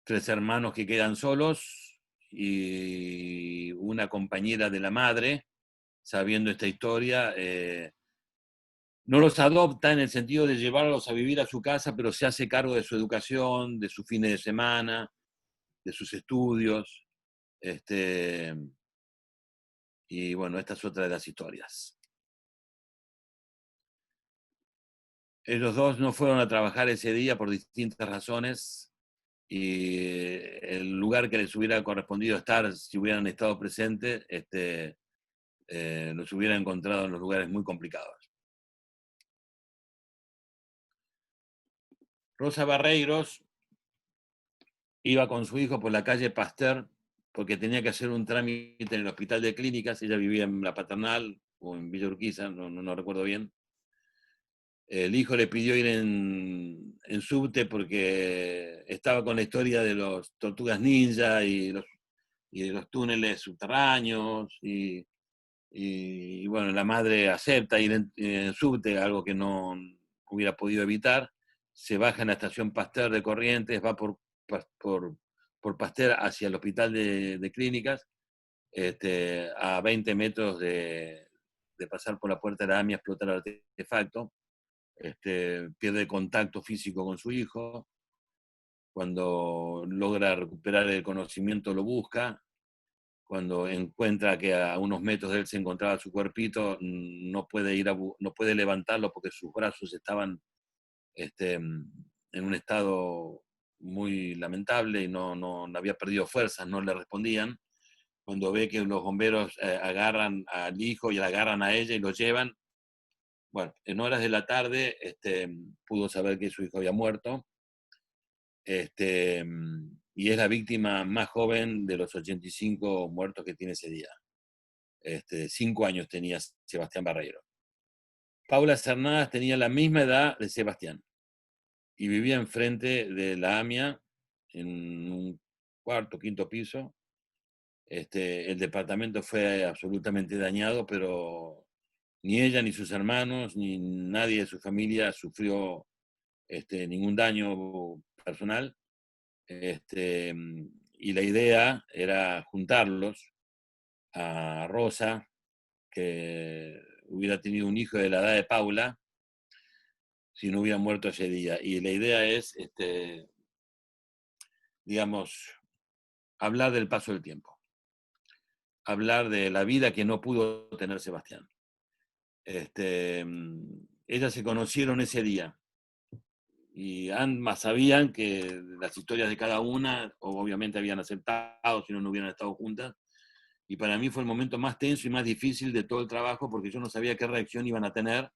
3 hermanos que quedan solos y una compañera de la madre, sabiendo esta historia, no los adopta en el sentido de llevarlos a vivir a su casa, pero se hace cargo de su educación, de sus fines de semana, de sus estudios. Y bueno, esta es otra de las historias. Ellos 2 no fueron a trabajar ese día por distintas razones, y el lugar que les hubiera correspondido estar si hubieran estado presentes, los hubiera encontrado en los lugares muy complicados. Rosa Barreiros iba con su hijo por la calle Pasteur porque tenía que hacer un trámite en el hospital de clínicas. Ella vivía en La Paternal o en Villa Urquiza, no recuerdo bien. El hijo le pidió ir en subte porque estaba con la historia de los tortugas ninja y de los túneles subterráneos, y bueno, la madre acepta ir en subte, algo que no hubiera podido evitar. Se baja en la estación Pasteur de Corrientes, va por Pasteur hacia el hospital de clínicas, a 20 metros de pasar por la puerta de la AMIA, explotar el artefacto. Pierde contacto físico con su hijo. Cuando logra recuperar el conocimiento lo busca. Cuando encuentra que a unos metros de él se encontraba su cuerpito, no puede levantarlo porque sus brazos estaban en un estado muy lamentable y no había perdido fuerzas, no le respondían. Cuando ve que los bomberos agarran al hijo y la agarran a ella y lo llevan, bueno, en horas de la tarde pudo saber que su hijo había muerto, y es la víctima más joven de los 85 muertos que tiene ese día. 5 años tenía Sebastián Barreiro. Paula Cernadas tenía la misma edad de Sebastián y vivía enfrente de la AMIA, en un 4º, 5º piso. El departamento fue absolutamente dañado, pero ni ella, ni sus hermanos, ni nadie de su familia sufrió ningún daño personal. Y la idea era juntarlos a Rosa, que hubiera tenido un hijo de la edad de Paula, si no hubiera muerto ese día. Y la idea es, digamos, hablar del paso del tiempo, hablar de la vida que no pudo tener Sebastián. Ellas se conocieron ese día y ambas sabían que las historias de cada una obviamente habían aceptado, si no hubieran estado juntas. Y para mí fue el momento más tenso y más difícil de todo el trabajo, porque yo no sabía qué reacción iban a tener,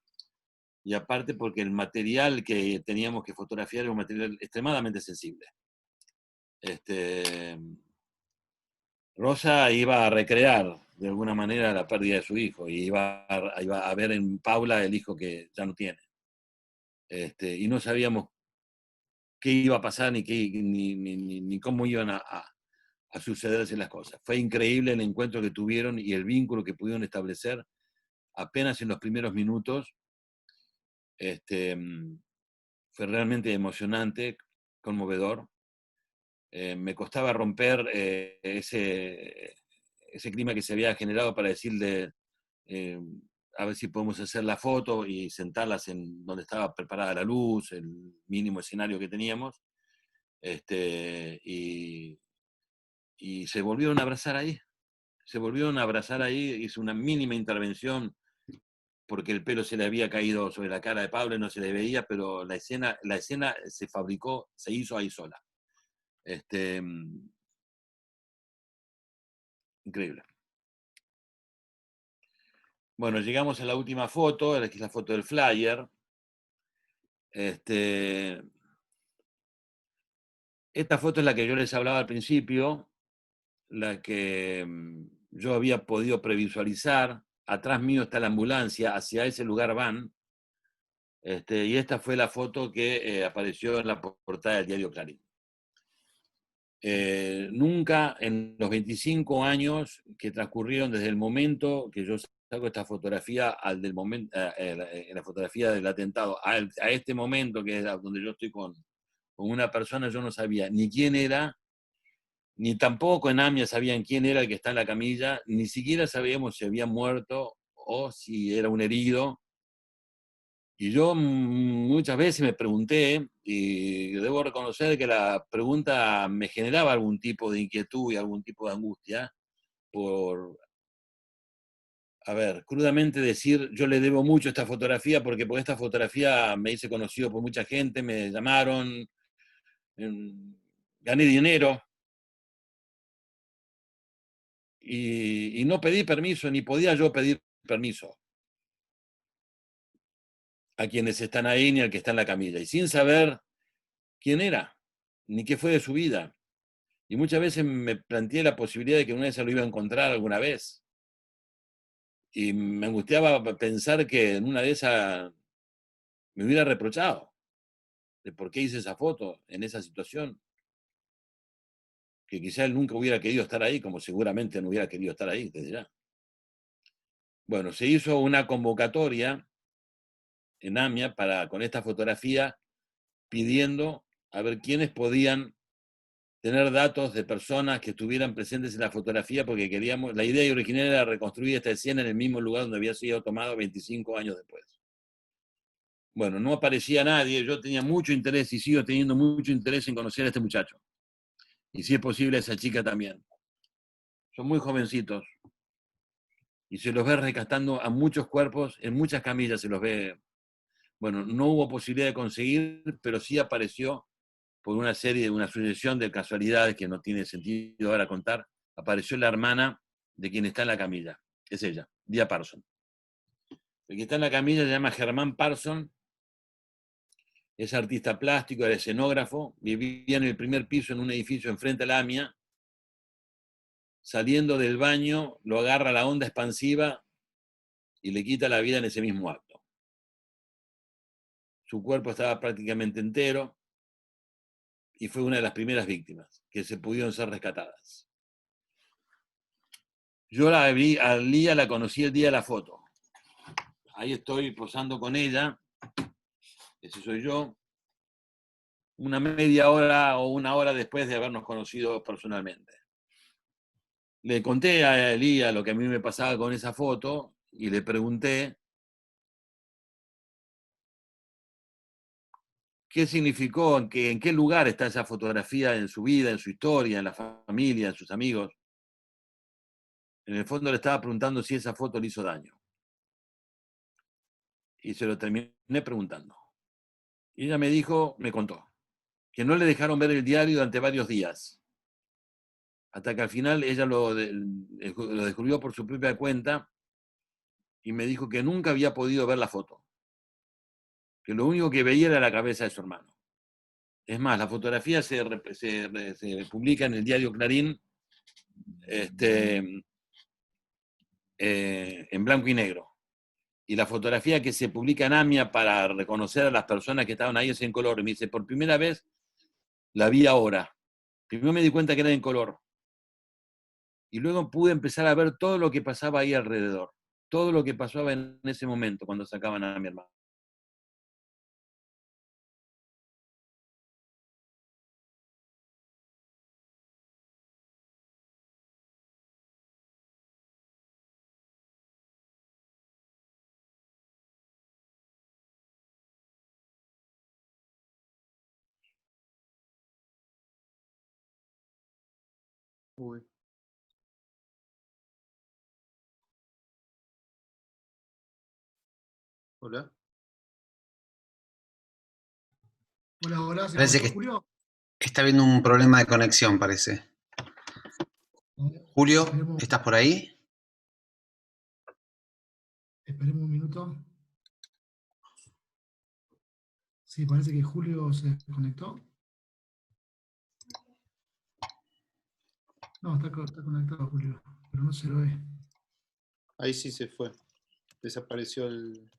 y aparte porque el material que teníamos que fotografiar era un material extremadamente sensible. Rosa iba a recrear de alguna manera la pérdida de su hijo, y iba a ver en Paula el hijo que ya no tiene. Y no sabíamos qué iba a pasar ni cómo iban a sucederse las cosas. Fue increíble el encuentro que tuvieron y el vínculo que pudieron establecer apenas en los primeros minutos. Fue realmente emocionante, conmovedor. Me costaba romper ese clima que se había generado para decirle, a ver si podemos hacer la foto y sentarlas en donde estaba preparada la luz, el mínimo escenario que teníamos. Y se volvieron a abrazar ahí. Se volvieron a abrazar ahí, hizo una mínima intervención porque el pelo se le había caído sobre la cara de Pablo y no se le veía, pero la escena se fabricó, se hizo ahí sola. Increíble. Bueno, llegamos a la última foto, que es la foto del flyer. Esta foto es la que yo les hablaba al principio, la que yo había podido previsualizar. Atrás mío está la ambulancia, hacia ese lugar van. Y esta fue la foto que apareció en la portada del diario Clarín. Nunca en los 25 años que transcurrieron desde el momento que yo saco esta fotografía al del momento, la fotografía del atentado, a este momento que es donde yo estoy con una persona, yo no sabía ni quién era, ni tampoco en AMIA sabían quién era el que está en la camilla, ni siquiera sabíamos si había muerto o si era un herido. Y yo muchas veces me pregunté, y debo reconocer que la pregunta me generaba algún tipo de inquietud y algún tipo de angustia, por, a ver, crudamente decir, yo le debo mucho esta fotografía, porque por esta fotografía me hice conocido por mucha gente, me llamaron, gané dinero, y no pedí permiso, ni podía yo pedir permiso a quienes están ahí, ni al que está en la camilla, y sin saber quién era, ni qué fue de su vida. Y muchas veces me planteé la posibilidad de que una vez se lo iba a encontrar alguna vez. Y me angustiaba pensar que en una de esas me hubiera reprochado de por qué hice esa foto en esa situación. Que quizá él nunca hubiera querido estar ahí, como seguramente no hubiera querido estar ahí desde ya. Bueno, se hizo una convocatoria en AMIA con esta fotografía pidiendo a ver quiénes podían tener datos de personas que estuvieran presentes en la fotografía, porque queríamos, la idea original era reconstruir esta escena en el mismo lugar donde había sido tomado 25 años después. Bueno, no aparecía nadie, yo tenía mucho interés y sigo teniendo mucho interés en conocer a este muchacho. Y si es posible a esa chica también. Son muy jovencitos. Y se los ve rescatando a muchos cuerpos, en muchas camillas se los ve. Bueno, no hubo posibilidad de conseguir, pero sí apareció por una sucesión de casualidades que no tiene sentido ahora contar, apareció la hermana de quien está en la camilla. Es ella, Dia Parson. El que está en la camilla se llama Germán Parson, es artista plástico, era escenógrafo, vivía en el primer piso en un edificio enfrente a la AMIA. Saliendo del baño, lo agarra la onda expansiva y le quita la vida en ese mismo acto. Su cuerpo estaba prácticamente entero y fue una de las primeras víctimas que se pudieron ser rescatadas. Yo a Lía la conocí el día de la foto. Ahí estoy posando con ella, ese soy yo, una media hora o una hora después de habernos conocido personalmente. Le conté a Lía lo que a mí me pasaba con esa foto y le pregunté qué significó, en qué lugar está esa fotografía en su vida, en su historia, en la familia, en sus amigos. En el fondo le estaba preguntando si esa foto le hizo daño. Y se lo terminé preguntando. Y ella me contó, que no le dejaron ver el diario durante varios días. Hasta que al final ella lo descubrió por su propia cuenta y me dijo que nunca había podido ver la foto. Que lo único que veía era la cabeza de su hermano. Es más, la fotografía se publica en el diario Clarín en blanco y negro. Y la fotografía que se publica en AMIA para reconocer a las personas que estaban ahí es en color. Y me dice, por primera vez la vi ahora. Primero me di cuenta que era en color. Y luego pude empezar a ver todo lo que pasaba ahí alrededor. Todo lo que pasaba en ese momento cuando sacaban a mi hermano. Uy. Hola. Hola, hola, ¿se Parece cortó que Julio? está habiendo un problema de conexión, parece. A ver, Julio, ¿estás por ahí? esperemos un minuto. Sí, parece que Julio se desconectó. No, está conectado Julio, pero no se lo ve. Ahí sí se fue. Desapareció el...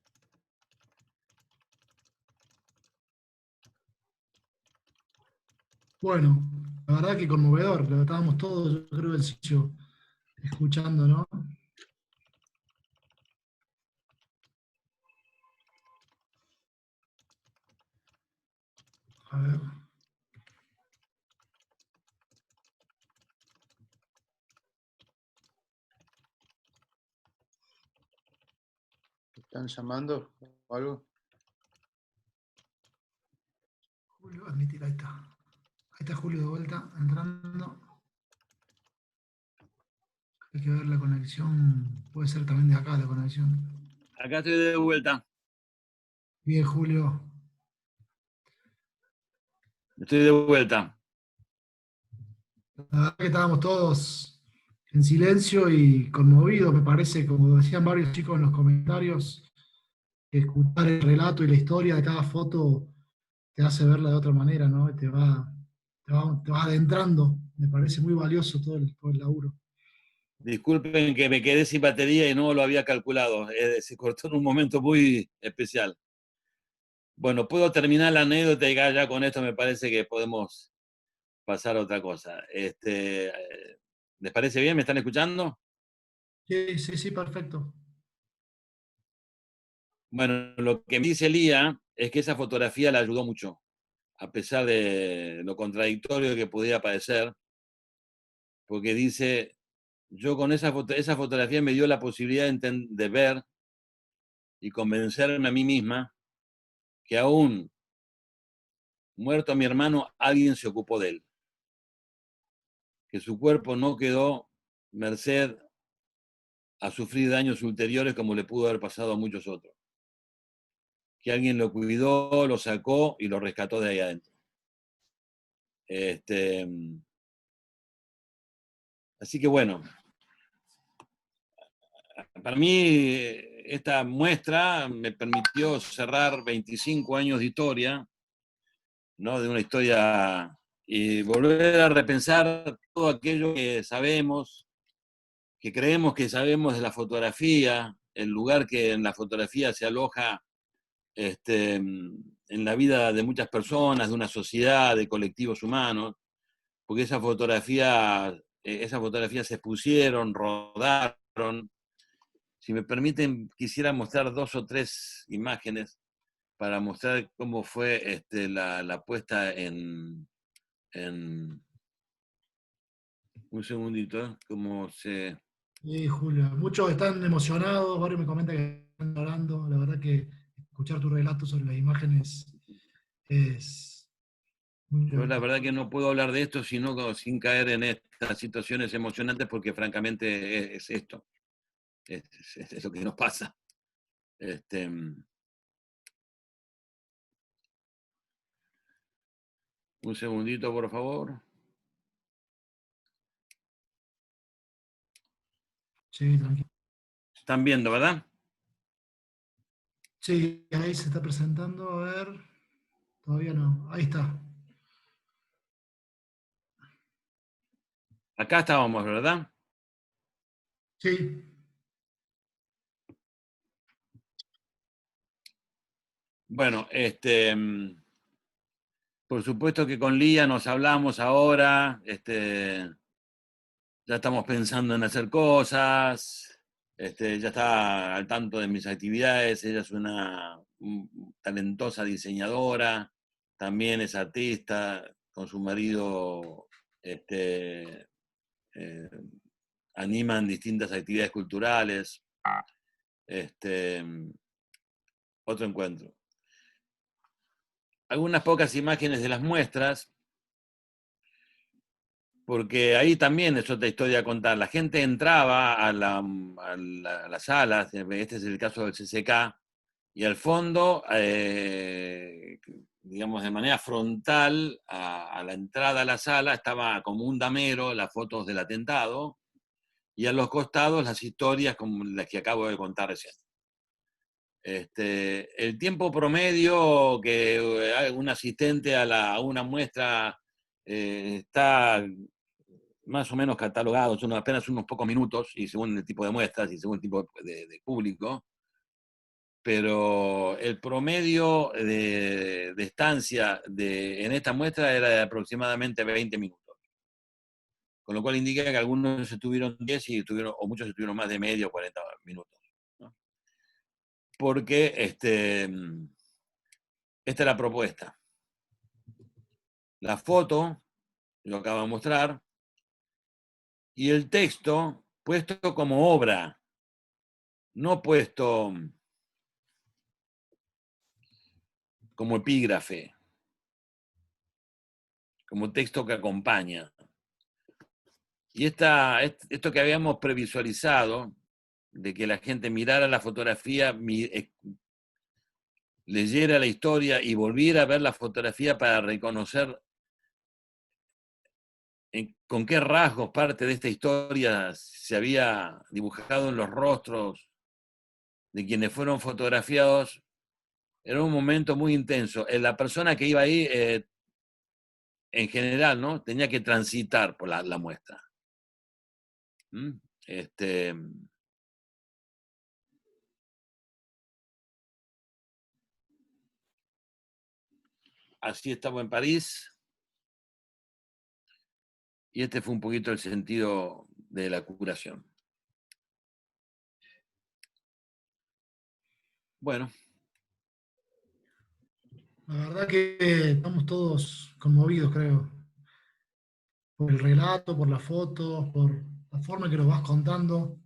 Bueno, la verdad que conmovedor, lo estábamos todos, yo creo, el sitio escuchando, ¿no? A ver. ¿Están llamando o algo? Julio, admitir, ahí está. Ahí está Julio de vuelta, entrando. Hay que ver la conexión, puede ser también de acá la conexión. Acá estoy de vuelta. Bien, Julio. Estoy de vuelta. La verdad que estábamos todos en silencio y conmovidos, me parece, como decían varios chicos en los comentarios, que escuchar el relato y la historia de cada foto te hace verla de otra manera, ¿no? Te vas adentrando. Me parece muy valioso todo el laburo. Disculpen que me quedé sin batería y no lo había calculado. Se cortó en un momento muy especial. Bueno, puedo terminar la anécdota y ya con esto me parece que podemos pasar a otra cosa. ¿Les parece bien? ¿Me están escuchando? Sí, sí, sí, perfecto. Bueno, lo que me dice Lía es que esa fotografía la ayudó mucho, a pesar de lo contradictorio que pudiera parecer, porque dice, yo con esa fotografía me dio la posibilidad de ver y convencerme a mí misma que aún muerto mi hermano, alguien se ocupó de él, que su cuerpo no quedó merced a sufrir daños ulteriores como le pudo haber pasado a muchos otros, que alguien lo cuidó, lo sacó y lo rescató de ahí adentro. Así que bueno, para mí esta muestra me permitió cerrar 25 años de historia, ¿no? De una historia y volver a repensar todo aquello que sabemos, que creemos que sabemos de la fotografía, el lugar que en la fotografía se aloja en la vida de muchas personas, de una sociedad, de colectivos humanos, porque esas fotografías se expusieron, rodaron. Si me permiten, quisiera mostrar 2 o 3 imágenes para mostrar cómo fue la puesta en... Un segundito, cómo se... Sí, Julio. Muchos están emocionados, varios me comentan que están llorando. La verdad que escuchar tu relato sobre las imágenes es muy Yo la fuerte. verdad que no puedo hablar de esto sin caer en estas situaciones emocionantes porque francamente es esto, es lo que nos pasa. Un segundito, por favor. Sí, tranquilo. Están viendo, ¿verdad? Sí, ahí se está presentando, a ver. Todavía no. Ahí está. Acá estábamos, ¿verdad? Sí. Bueno, Por supuesto que con Lía nos hablamos ahora, ya estamos pensando en hacer cosas, ya está al tanto de mis actividades, ella es una talentosa diseñadora, también es artista, con su marido animan distintas actividades culturales. Otro encuentro. Algunas pocas imágenes de las muestras, porque ahí también es otra historia a contar. La gente entraba a las salas, este es el caso del CCK, y al fondo, digamos de manera frontal a la entrada a la sala, estaba como un damero, las fotos del atentado, y a los costados las historias como las que acabo de contar recién. El tiempo promedio que un asistente a una muestra está más o menos catalogado, son apenas unos pocos minutos, y según el tipo de muestras y según el tipo de público, pero el promedio de estancia en esta muestra era de aproximadamente 20 minutos, con lo cual indica que algunos estuvieron 10 o muchos estuvieron más de medio, 40 minutos. Porque esta es la propuesta. La foto, lo acabo de mostrar, y el texto puesto como obra, no puesto como epígrafe, como texto que acompaña. Y esto que habíamos previsualizado, de que la gente mirara la fotografía, leyera la historia y volviera a ver la fotografía para reconocer con qué rasgos parte de esta historia se había dibujado en los rostros de quienes fueron fotografiados, era un momento muy intenso. La persona que iba ahí, en general, ¿no? Tenía que transitar por la muestra. Así estaba en París. Y este fue un poquito el sentido de la curación. Bueno. La verdad que estamos todos conmovidos, creo, por el relato, por las fotos, por la forma en que nos vas contando.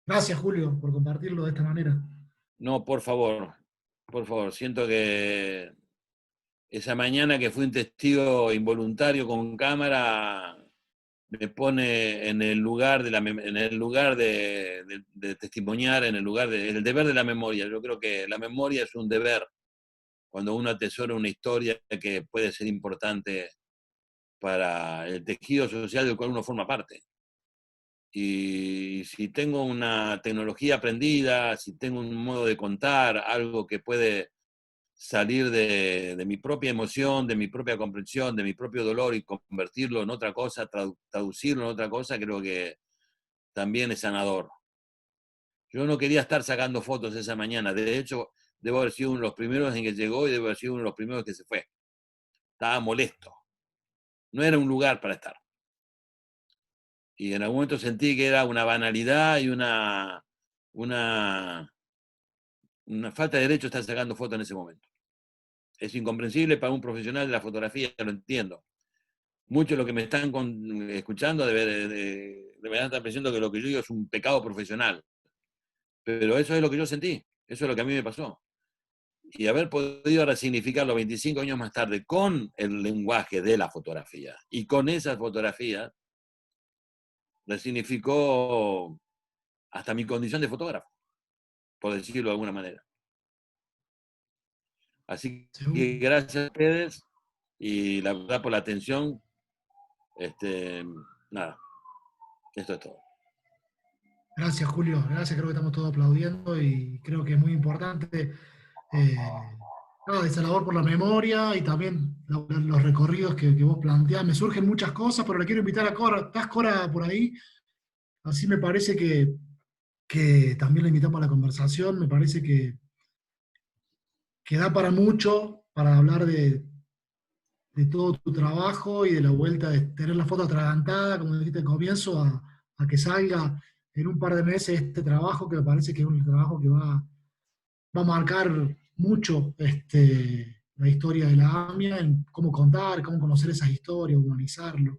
Gracias, Julio, por compartirlo de esta manera. No, por favor, siento que esa mañana que fui un testigo involuntario con cámara, me pone en el lugar de testimoniar, en el deber de la memoria. Yo creo que la memoria es un deber cuando uno atesora una historia que puede ser importante para el tejido social del cual uno forma parte. Y si tengo una tecnología aprendida, si tengo un modo de contar, algo que puede salir de mi propia emoción, de mi propia comprensión, de mi propio dolor y convertirlo en otra cosa, traducirlo en otra cosa, creo que también es sanador. Yo no quería estar sacando fotos esa mañana, de hecho, debo haber sido uno de los primeros en que llegó y debo haber sido uno de los primeros que se fue. Estaba molesto. No era un lugar para estar. Y en algún momento sentí que era una banalidad y una falta de derecho estar sacando fotos en ese momento. Es incomprensible para un profesional de la fotografía, lo entiendo. Muchos de los que me están escuchando deberán estar pensando que lo que yo digo es un pecado profesional. Pero eso es lo que yo sentí, eso es lo que a mí me pasó. Y haber podido resignificarlo 25 años más tarde con el lenguaje de la fotografía y con esas fotografías, resignificó hasta mi condición de fotógrafo, por decirlo de alguna manera. Así que gracias a ustedes y la verdad por la atención. Nada, esto es todo. Gracias, Julio. Gracias, creo que estamos todos aplaudiendo y creo que es muy importante esa labor por la memoria y también los recorridos que vos planteás. Me surgen muchas cosas, pero le quiero invitar a Cora. ¿Estás, Cora, por ahí? Así me parece que también la invitamos a la conversación. Me parece que da para mucho, para hablar de de todo tu trabajo y de la vuelta de tener la foto atragantada, como dijiste al comienzo, a que salga en un par de meses este trabajo, que me parece que es un trabajo que va a marcar mucho la historia de la AMIA, en cómo contar, cómo conocer esas historias, humanizarlo.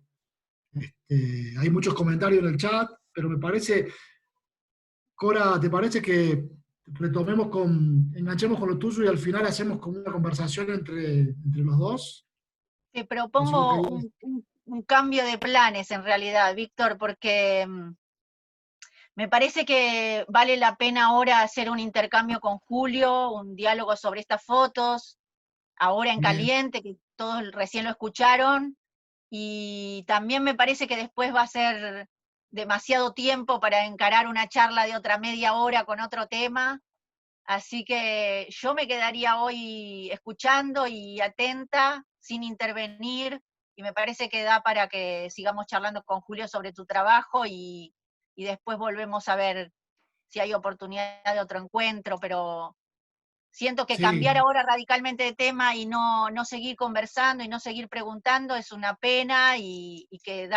Hay muchos comentarios en el chat, pero me parece, Cora, ¿te parece que enganchemos con lo tuyo y al final hacemos como una conversación entre los dos? Te O si vos propongo querías- un cambio de planes en realidad, Víctor, porque me parece que vale la pena ahora hacer un intercambio con Julio, un diálogo sobre estas fotos, ahora en Bien, caliente, que todos recién lo escucharon, y también me parece que después va a ser demasiado tiempo para encarar una charla de otra media hora con otro tema, así que yo me quedaría hoy escuchando y atenta, sin intervenir, y me parece que da para que sigamos charlando con Julio sobre tu trabajo y después volvemos a ver si hay oportunidad de otro encuentro, pero siento que cambiar sí, ahora radicalmente de tema y no seguir conversando y no seguir preguntando es una pena y que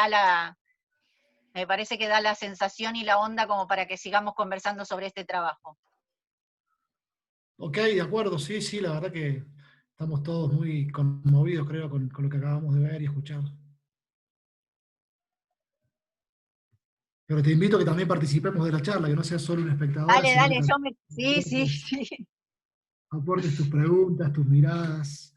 me parece que da la sensación y la onda como para que sigamos conversando sobre este trabajo. ok, de acuerdo, sí, sí, la verdad que estamos todos muy conmovidos, creo, con lo que acabamos de ver y escuchar. Pero te invito a que también participemos de la charla, que no seas solo una espectadora, Dale, sino que dale, también sí, sí, aportes, sí. aportes tus preguntas, tus miradas.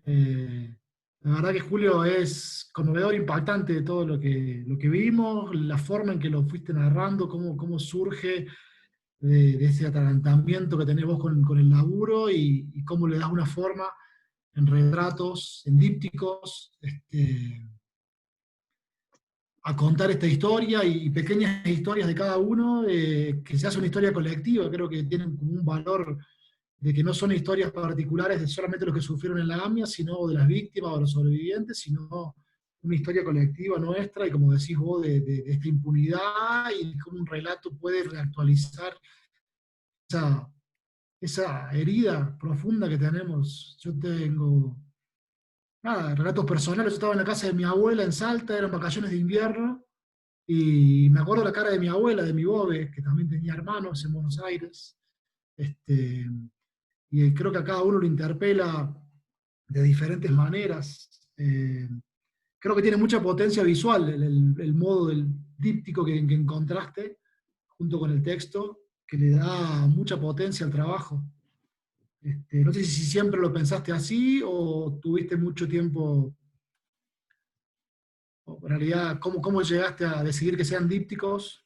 Eh, la verdad que Julio es conmovedor, impactante de todo lo que vimos, la forma en que lo fuiste narrando, cómo surge de ese atarantamiento que tenés vos con el laburo y cómo le das una forma en retratos, en dípticos, a contar esta historia y pequeñas historias de cada uno, que se hace una historia colectiva. Creo que tienen como un valor de que no son historias particulares de solamente los que sufrieron en la AMIA, sino de las víctimas o los sobrevivientes, sino una historia colectiva nuestra, y como decís vos, de esta impunidad, y cómo un relato puede reactualizar esa, esa herida profunda que tenemos. Yo tengo, nada, relatos personales. Yo estaba en la casa de mi abuela en Salta, eran vacaciones de invierno, y me acuerdo la cara de mi abuela, de mi bobe, que también tenía hermanos en Buenos Aires. Este, y creo que a cada uno lo interpela de diferentes maneras. Creo que tiene mucha potencia visual el modo del díptico que encontraste junto con el texto, que le da mucha potencia al trabajo. No sé si siempre lo pensaste así o tuviste mucho tiempo, o en realidad, ¿cómo llegaste a decidir que sean dípticos?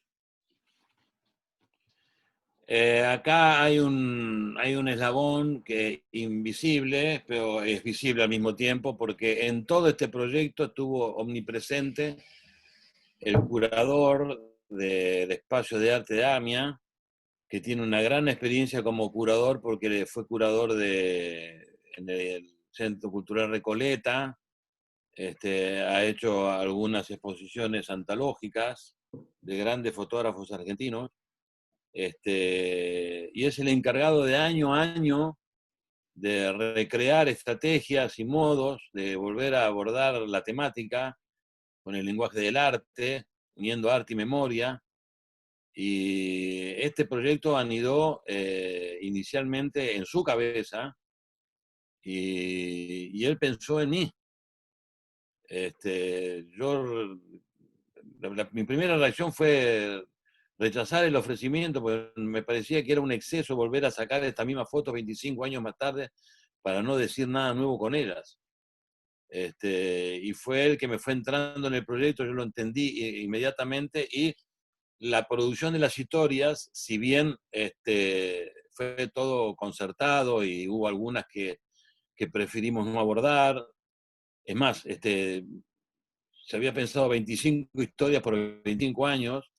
Acá hay un eslabón que es invisible, pero es visible al mismo tiempo, porque en todo este proyecto estuvo omnipresente el curador del Espacio de Arte de AMIA, que tiene una gran experiencia como curador, porque fue curador en el Centro Cultural Recoleta, ha hecho algunas exposiciones antológicas de grandes fotógrafos argentinos, y es el encargado de año a año de recrear estrategias y modos de volver a abordar la temática con el lenguaje del arte, uniendo arte y memoria. Y este proyecto anidó inicialmente en su cabeza, y él pensó en mí. Mi primera reacción fue rechazar el ofrecimiento, porque me parecía que era un exceso volver a sacar esta misma foto 25 años más tarde para no decir nada nuevo con ellas. Y fue él que me fue entrando en el proyecto, yo lo entendí inmediatamente, y la producción de las historias, si bien fue todo concertado y hubo algunas que preferimos no abordar, es más, se había pensado 25 historias por 25 años.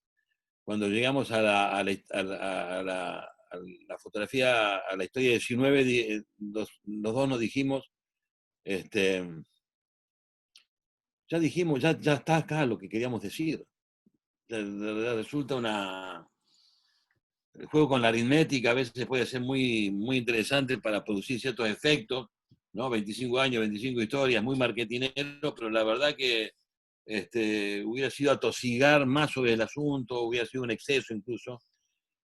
Cuando llegamos a la fotografía, a la historia 19, los dos nos dijimos, ya dijimos, ya está acá lo que queríamos decir. Resulta el juego con la aritmética a veces puede ser muy, muy interesante para producir ciertos efectos, ¿no? 25 años, 25 historias, muy marketinero, pero la verdad que hubiera sido atosigar más sobre el asunto, hubiera sido un exceso incluso,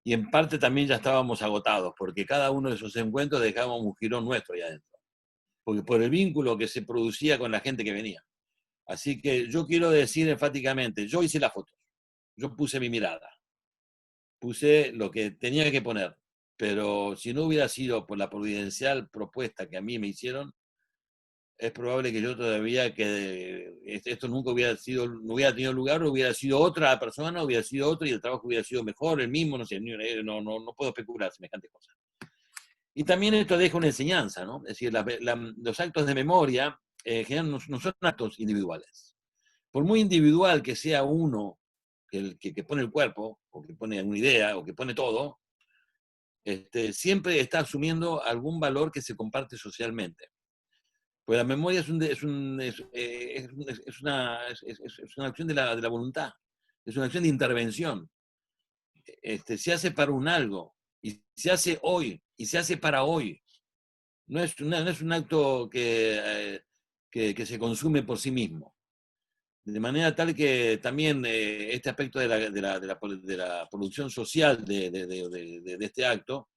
y en parte también ya estábamos agotados, porque cada uno de esos encuentros dejábamos un jirón nuestro ahí adentro, porque por el vínculo que se producía con la gente que venía. Así que yo quiero decir enfáticamente, yo hice las fotos, yo puse mi mirada, puse lo que tenía que poner, pero si no hubiera sido por la providencial propuesta que a mí me hicieron, es probable que yo todavía, que esto nunca hubiera sido, no hubiera tenido lugar, hubiera sido otra persona, hubiera sido otro y el trabajo hubiera sido mejor, el mismo, no sé, no puedo especular semejantes cosas. Y también esto deja una enseñanza, ¿no? Es decir, los actos de memoria en general no son actos individuales. Por muy individual que sea uno que pone el cuerpo, o que pone una idea, o que pone todo, siempre está asumiendo algún valor que se comparte socialmente. Pues la memoria es una acción de la voluntad, es una acción de intervención. Se hace para un algo, y se hace hoy, y se hace para hoy. No es un acto que se consume por sí mismo. De manera tal que también este aspecto de la producción social de este acto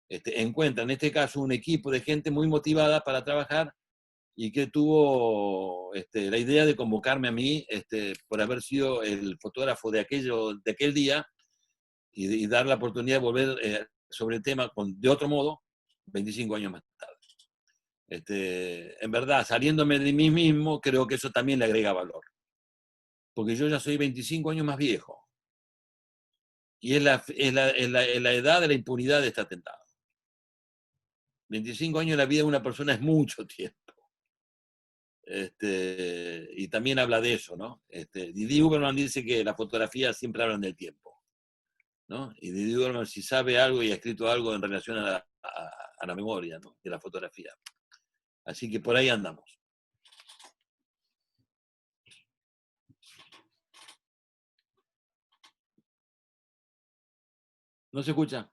encuentra en este caso un equipo de gente muy motivada para trabajar y que tuvo la idea de convocarme a mí por haber sido el fotógrafo de aquel día y dar la oportunidad de volver sobre el tema de otro modo 25 años más tarde. En verdad, saliéndome de mí mismo, creo que eso también le agrega valor. Porque yo ya soy 25 años más viejo. Y es la edad de la impunidad de este atentado. 25 años en la vida de una persona es mucho tiempo. Y también habla de eso, ¿no? Didi Huberman dice que las fotografías siempre hablan del tiempo, ¿no? Y Didi Huberman si sabe algo y ha escrito algo en relación a la memoria, ¿no? De la fotografía. Así que por ahí andamos. ¿No se escucha?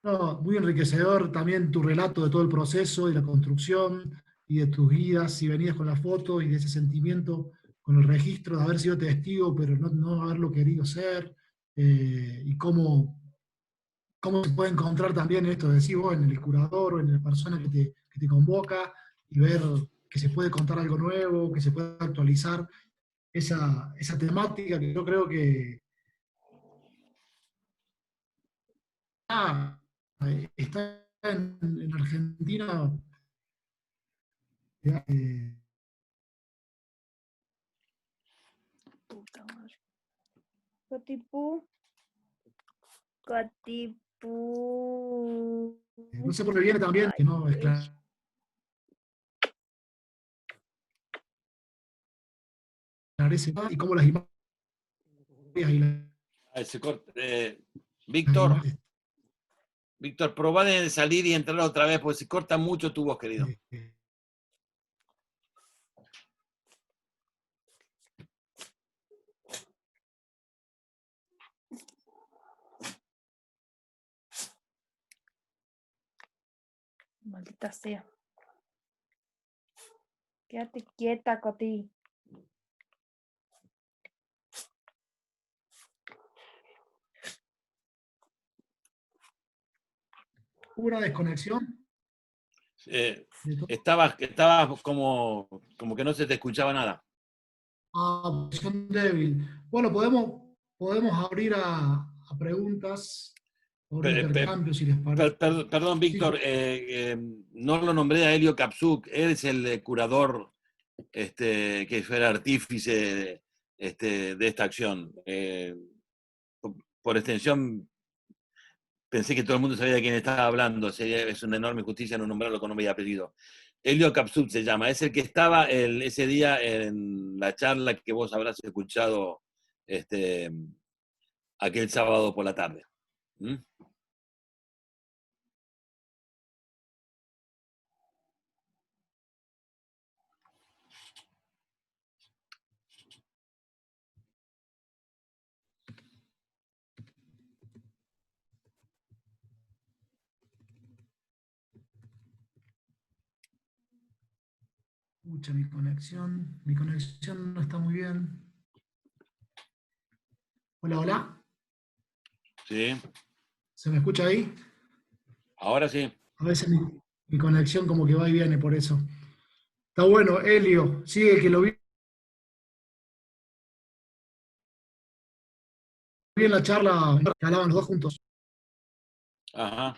No, muy enriquecedor también tu relato de todo el proceso y la construcción y de tus guías y venidas con la foto y de ese sentimiento con el registro de haber sido testigo pero no haberlo querido ser, y cómo se puede encontrar también esto de decir vos en el curador o en la persona que te convoca y ver que se puede contar algo nuevo, que se puede actualizar esa temática que yo creo que está en Argentina. eh, Puta madre. Cotipu. Cotipu. no sé por qué viene también, que no esclarece y cómo las imágenes y Se corta. las Víctor, imágenes, probá de salir y entrar otra vez, porque se corta mucho tu voz, querido. Maldita sea. Quédate quieta, Coti. hubo una desconexión de todo. Estabas como que no se te escuchaba nada. Posición débil. Bueno, podemos abrir a preguntas por Pe- pe- intercambio, si les parece. Perdón, Sí, Víctor, no lo nombré a Helio Kapsuk, él es el curador que fue el artífice de esta acción. Por extensión, pensé que todo el mundo sabía de quién estaba hablando, es una enorme injusticia no nombrarlo con nombre y apellido. Helio Kapsuk se llama, es el que estaba ese día en la charla que vos habrás escuchado aquel sábado por la tarde. ¿Mm? Pucha, mi conexión no está muy bien. Hola, hola. Sí, ¿Se me escucha ahí? ahora sí. A veces mi conexión como que va y viene por eso. Está bueno, Helio, sigue que lo vi en la charla que hablaban los dos juntos. Ajá.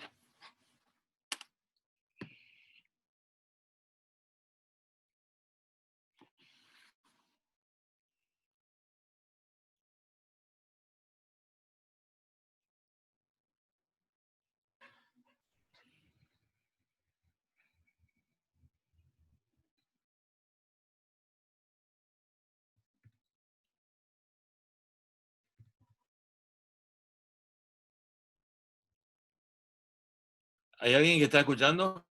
¿Hay alguien que está escuchando?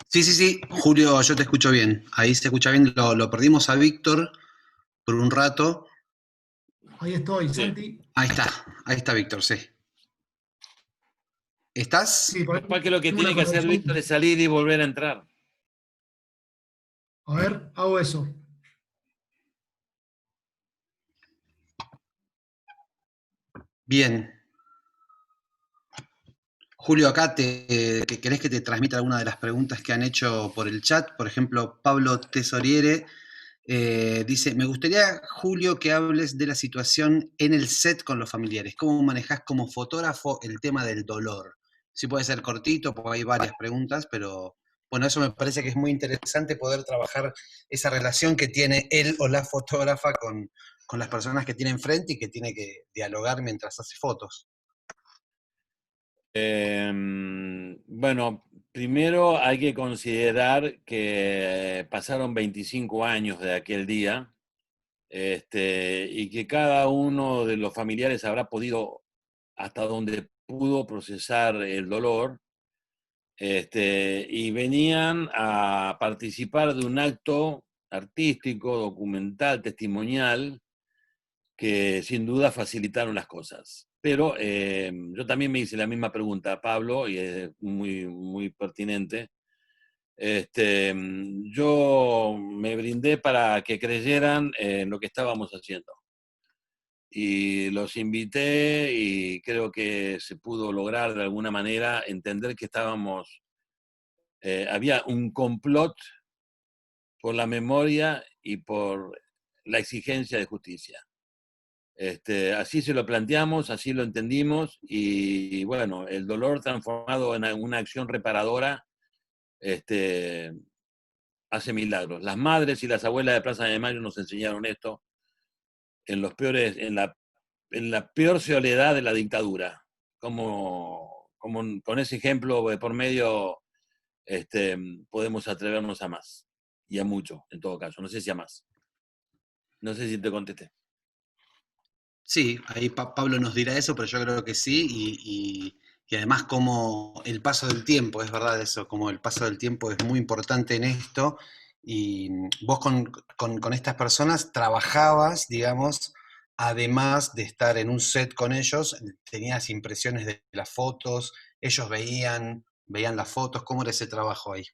Sí, sí, sí, Julio, yo te escucho bien. Ahí se escucha bien. Lo perdimos a Víctor por un rato. Ahí estoy, Sí. Santi. Ahí está Víctor, sí. ¿Estás? Sí, por ahí Capaz que lo que tengo una tiene que hacer conexión. Víctor es salir y volver a entrar. A ver, hago eso. Bien. Julio, acá ¿querés que te transmita alguna de las preguntas que han hecho por el chat? Por ejemplo, Pablo Tesoriere dice, me gustaría, Julio, que hables de la situación en el set con los familiares. ¿Cómo manejás como fotógrafo el tema del dolor? Sí puede ser cortito, porque hay varias preguntas, pero bueno, eso me parece que es muy interesante poder trabajar esa relación que tiene él o la fotógrafa con las personas que tiene enfrente y que tiene que dialogar mientras hace fotos. Bueno, primero hay que considerar que pasaron 25 años de aquel día, y que cada uno de los familiares habrá podido, hasta donde pudo, procesar el dolor, y venían a participar de un acto artístico, documental, testimonial, que sin duda facilitaron las cosas. Pero yo también me hice la misma pregunta, Pablo, y es muy, muy pertinente. Yo me brindé para que creyeran en lo que estábamos haciendo. Y los invité y creo que se pudo lograr de alguna manera entender que había un complot por la memoria y por la exigencia de justicia. Así se lo planteamos, así lo entendimos y bueno, el dolor transformado en una acción reparadora hace milagros. Las madres y las abuelas de Plaza de Mayo nos enseñaron esto en la peor soledad de la dictadura. Como con ese ejemplo de por medio podemos atrevernos a más y a mucho, en todo caso. No sé si a más. No sé si te contesté. Sí, ahí Pablo nos dirá eso, pero yo creo que sí, y además como el paso del tiempo, es verdad eso, como el paso del tiempo es muy importante en esto, y vos con estas personas trabajabas, digamos, además de estar en un set con ellos, tenías impresiones de las fotos, ellos veían las fotos, ¿cómo era ese trabajo ahí?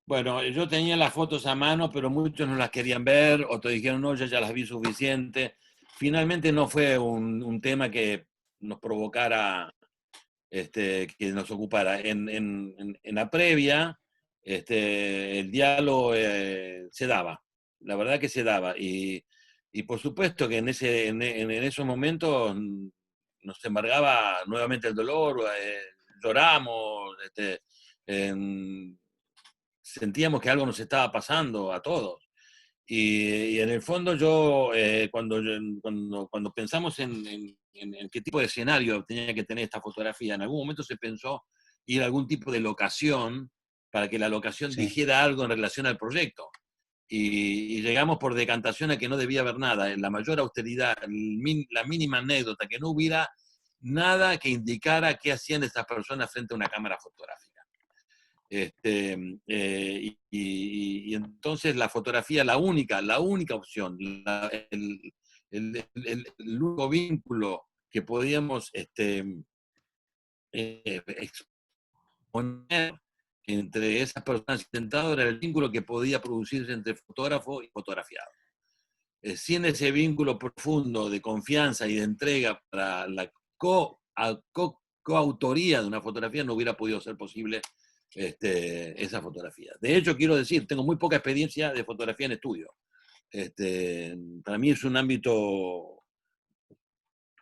Bueno, yo tenía las fotos a mano, pero muchos no las querían ver, otros dijeron, no, yo ya las vi suficiente. Finalmente no fue un tema que nos provocara, que nos ocupara. En la previa, el diálogo se daba, la verdad que se daba. Y por supuesto que en esos momentos nos embargaba nuevamente el dolor, lloramos, sentíamos que algo nos estaba pasando a todos. Y en el fondo cuando pensamos en qué tipo de escenario tenía que tener esta fotografía, en algún momento se pensó ir a algún tipo de locación para que la locación Sí. dijera algo en relación al proyecto. Y llegamos por decantación a que no debía haber nada, en la mayor austeridad, la mínima anécdota, que no hubiera nada que indicara qué hacían estas personas frente a una cámara fotográfica. Y entonces la fotografía, la única opción, el único vínculo que podíamos exponer entre esas personas intentadoras el vínculo que podía producirse entre fotógrafo y fotografiado. Sin ese vínculo profundo de confianza y de entrega para la coautoría de una fotografía, no hubiera podido ser posible esa fotografía. De hecho, quiero decir, tengo muy poca experiencia de fotografía en estudio. Para mí es un ámbito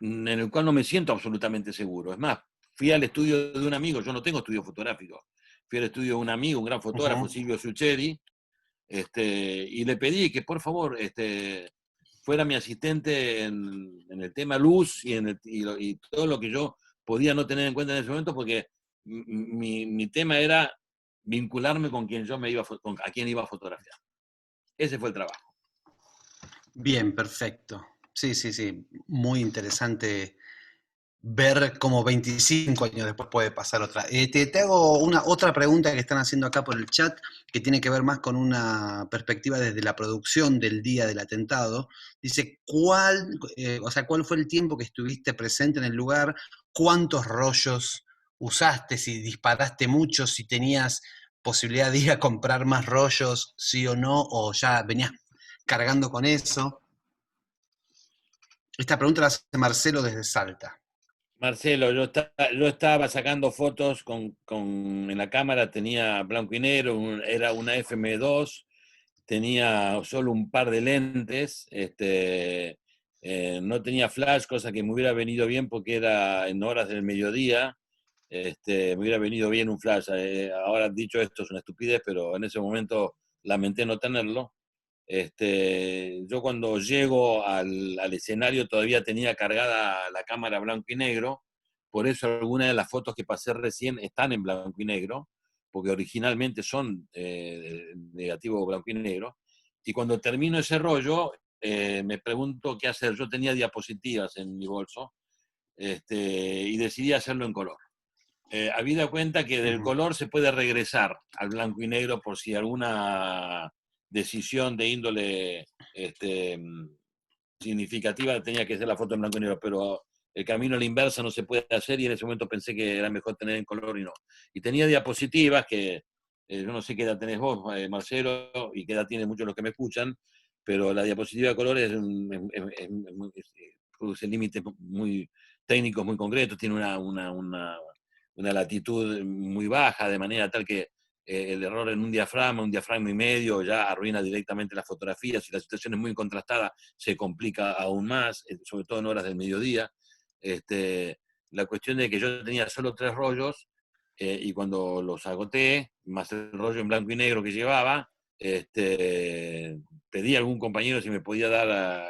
en el cual no me siento absolutamente seguro. Es más, fui al estudio de un amigo, yo no tengo estudio fotográfico, fui al estudio de un amigo, un gran fotógrafo, Silvio Sucheri, y le pedí que por favor fuera mi asistente en el tema luz y todo lo que yo podía no tener en cuenta en ese momento, porque mi tema era vincularme con quien a quien iba a fotografiar. Ese fue el trabajo. Bien, perfecto. Sí, sí, sí. Muy interesante ver cómo 25 años después puede pasar otra. Te hago otra pregunta que están haciendo acá por el chat, que tiene que ver más con una perspectiva desde la producción del día del atentado. Dice, ¿cuál fue el tiempo que estuviste presente en el lugar? ¿Cuántos rollos usaste? Si disparaste mucho, si tenías posibilidad de ir a comprar más rollos, sí o no, o ya venías cargando con eso. Esta pregunta la hace Marcelo desde Salta. Marcelo, yo estaba sacando fotos en la cámara, tenía blanco y negro, era una FM2, tenía solo un par de lentes, no tenía flash, cosa que me hubiera venido bien porque era en horas del mediodía, me hubiera venido bien un flash. Ahora dicho esto es una estupidez, pero en ese momento lamenté no tenerlo. Yo cuando llego al escenario todavía tenía cargada la cámara blanco y negro, por eso algunas de las fotos que pasé recién están en blanco y negro, porque originalmente son negativo blanco y negro, y cuando termino ese rollo me pregunto qué hacer. Yo tenía diapositivas en mi bolso y decidí hacerlo en color. Habida cuenta que del color se puede regresar al blanco y negro por si alguna decisión de índole significativa tenía que ser la foto en blanco y negro, pero el camino a la inversa no se puede hacer y en ese momento pensé que era mejor tener en color y no. Y tenía diapositivas que yo no sé qué edad tenés vos, Marcelo, y qué edad tienen muchos los que me escuchan, pero la diapositiva de color produce límites muy técnicos, muy concretos, tiene una latitud muy baja, de manera tal que el error en un diafragma y medio, ya arruina directamente la fotografía. Si la situación es muy contrastada, se complica aún más, sobre todo en horas del mediodía. La cuestión de que yo tenía solo 3 rollos, y cuando los agoté, más el rollo en blanco y negro que llevaba, pedí a algún compañero si me podía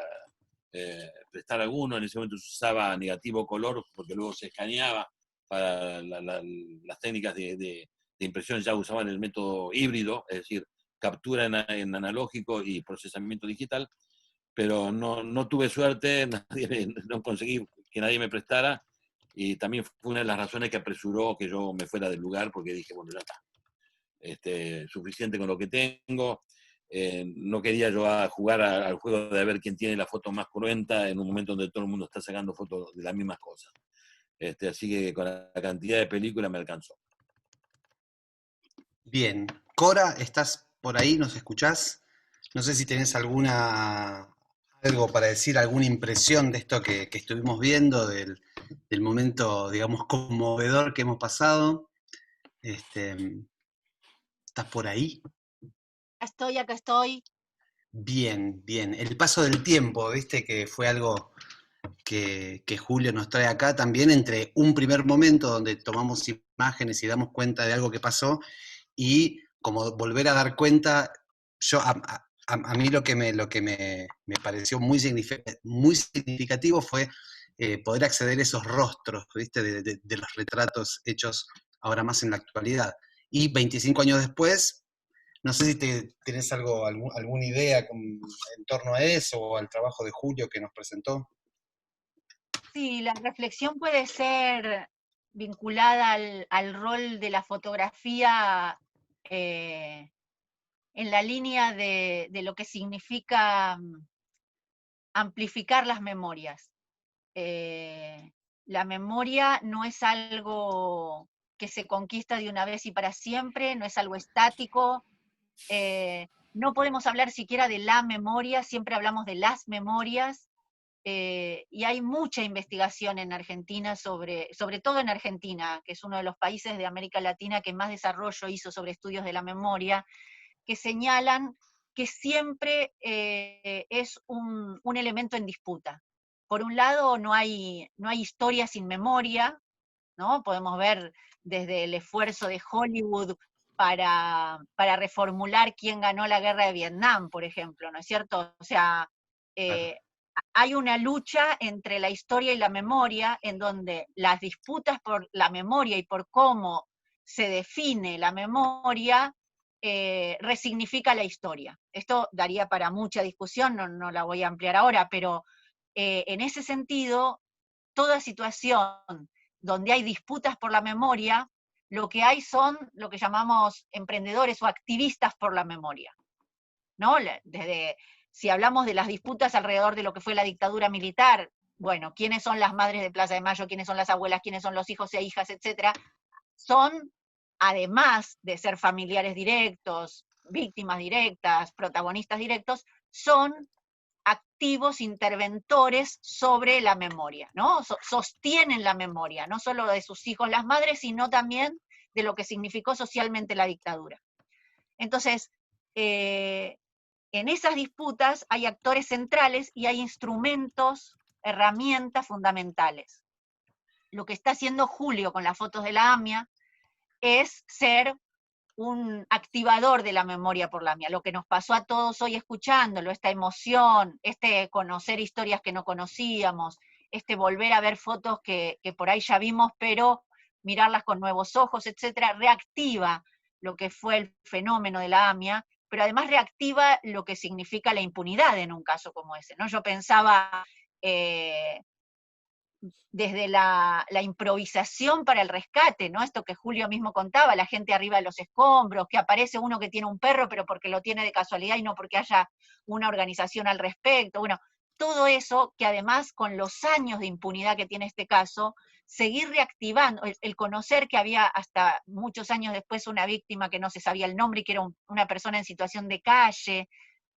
prestar alguno. En ese momento se usaba negativo color, porque luego se escaneaba. Para las técnicas de impresión ya usaban el método híbrido, es decir, captura en analógico y procesamiento digital, pero no tuve suerte, no conseguí que nadie me prestara, y también fue una de las razones que apresuró que yo me fuera del lugar, porque dije, bueno, ya está, suficiente con lo que tengo. No quería yo jugar al juego de ver quién tiene la foto más cruenta en un momento donde todo el mundo está sacando fotos de las mismas cosas. Así que con la cantidad de películas me alcanzó. Bien. Cora, ¿estás por ahí? ¿Nos escuchás? No sé si tenés algo para decir, alguna impresión de esto que estuvimos viendo, del momento, digamos, conmovedor que hemos pasado. ¿Estás por ahí? Acá estoy. Bien, bien. El paso del tiempo, viste que fue algo que Julio nos trae acá también, entre un primer momento donde tomamos imágenes y damos cuenta de algo que pasó, y como volver a dar cuenta. A mí lo que me pareció muy significativo fue poder acceder a esos rostros, ¿viste? De los retratos hechos ahora más en la actualidad. Y 25 años después, no sé si tenés alguna idea en torno a eso o al trabajo de Julio que nos presentó. Sí, la reflexión puede ser vinculada al rol de la fotografía en la línea de lo que significa amplificar las memorias. la memoria no es algo que se conquista de una vez y para siempre, no es algo estático. No podemos hablar siquiera de la memoria, siempre hablamos de las memorias, y hay mucha investigación en Argentina, sobre todo en Argentina, que es uno de los países de América Latina que más desarrollo hizo sobre estudios de la memoria, que señalan que siempre es un elemento en disputa. Por un lado, no hay historia sin memoria, ¿no? Podemos ver desde el esfuerzo de Hollywood para reformular quién ganó la guerra de Vietnam, por ejemplo, ¿no es cierto? O sea, hay una lucha entre la historia y la memoria, en donde las disputas por la memoria y por cómo se define la memoria resignifica la historia. Esto daría para mucha discusión, no la voy a ampliar ahora, pero en ese sentido, toda situación donde hay disputas por la memoria, lo que hay son lo que llamamos emprendedores o activistas por la memoria, ¿no? Desde, si hablamos de las disputas alrededor de lo que fue la dictadura militar, bueno, ¿quiénes son las madres de Plaza de Mayo? ¿Quiénes son las abuelas? ¿Quiénes son los hijos e hijas? Etcétera. Son, además de ser familiares directos, víctimas directas, protagonistas directos, son activos interventores sobre la memoria, ¿no? Sostienen la memoria, no solo de sus hijos las madres, sino también de lo que significó socialmente la dictadura. Entonces, en esas disputas hay actores centrales y hay instrumentos, herramientas fundamentales. Lo que está haciendo Julio con las fotos de la AMIA es ser un activador de la memoria por la AMIA, lo que nos pasó a todos hoy escuchándolo, esta emoción, este conocer historias que no conocíamos, este volver a ver fotos que por ahí ya vimos, pero mirarlas con nuevos ojos, etcétera, reactiva lo que fue el fenómeno de la AMIA, pero además reactiva lo que significa la impunidad en un caso como ese, ¿no? Yo pensaba desde la improvisación para el rescate, ¿no? Esto que Julio mismo contaba, la gente arriba de los escombros, que aparece uno que tiene un perro, pero porque lo tiene de casualidad y no porque haya una organización al respecto. Bueno, todo eso que además con los años de impunidad que tiene este caso, seguir reactivando, el conocer que había hasta muchos años después una víctima que no se sabía el nombre y que era una persona en situación de calle,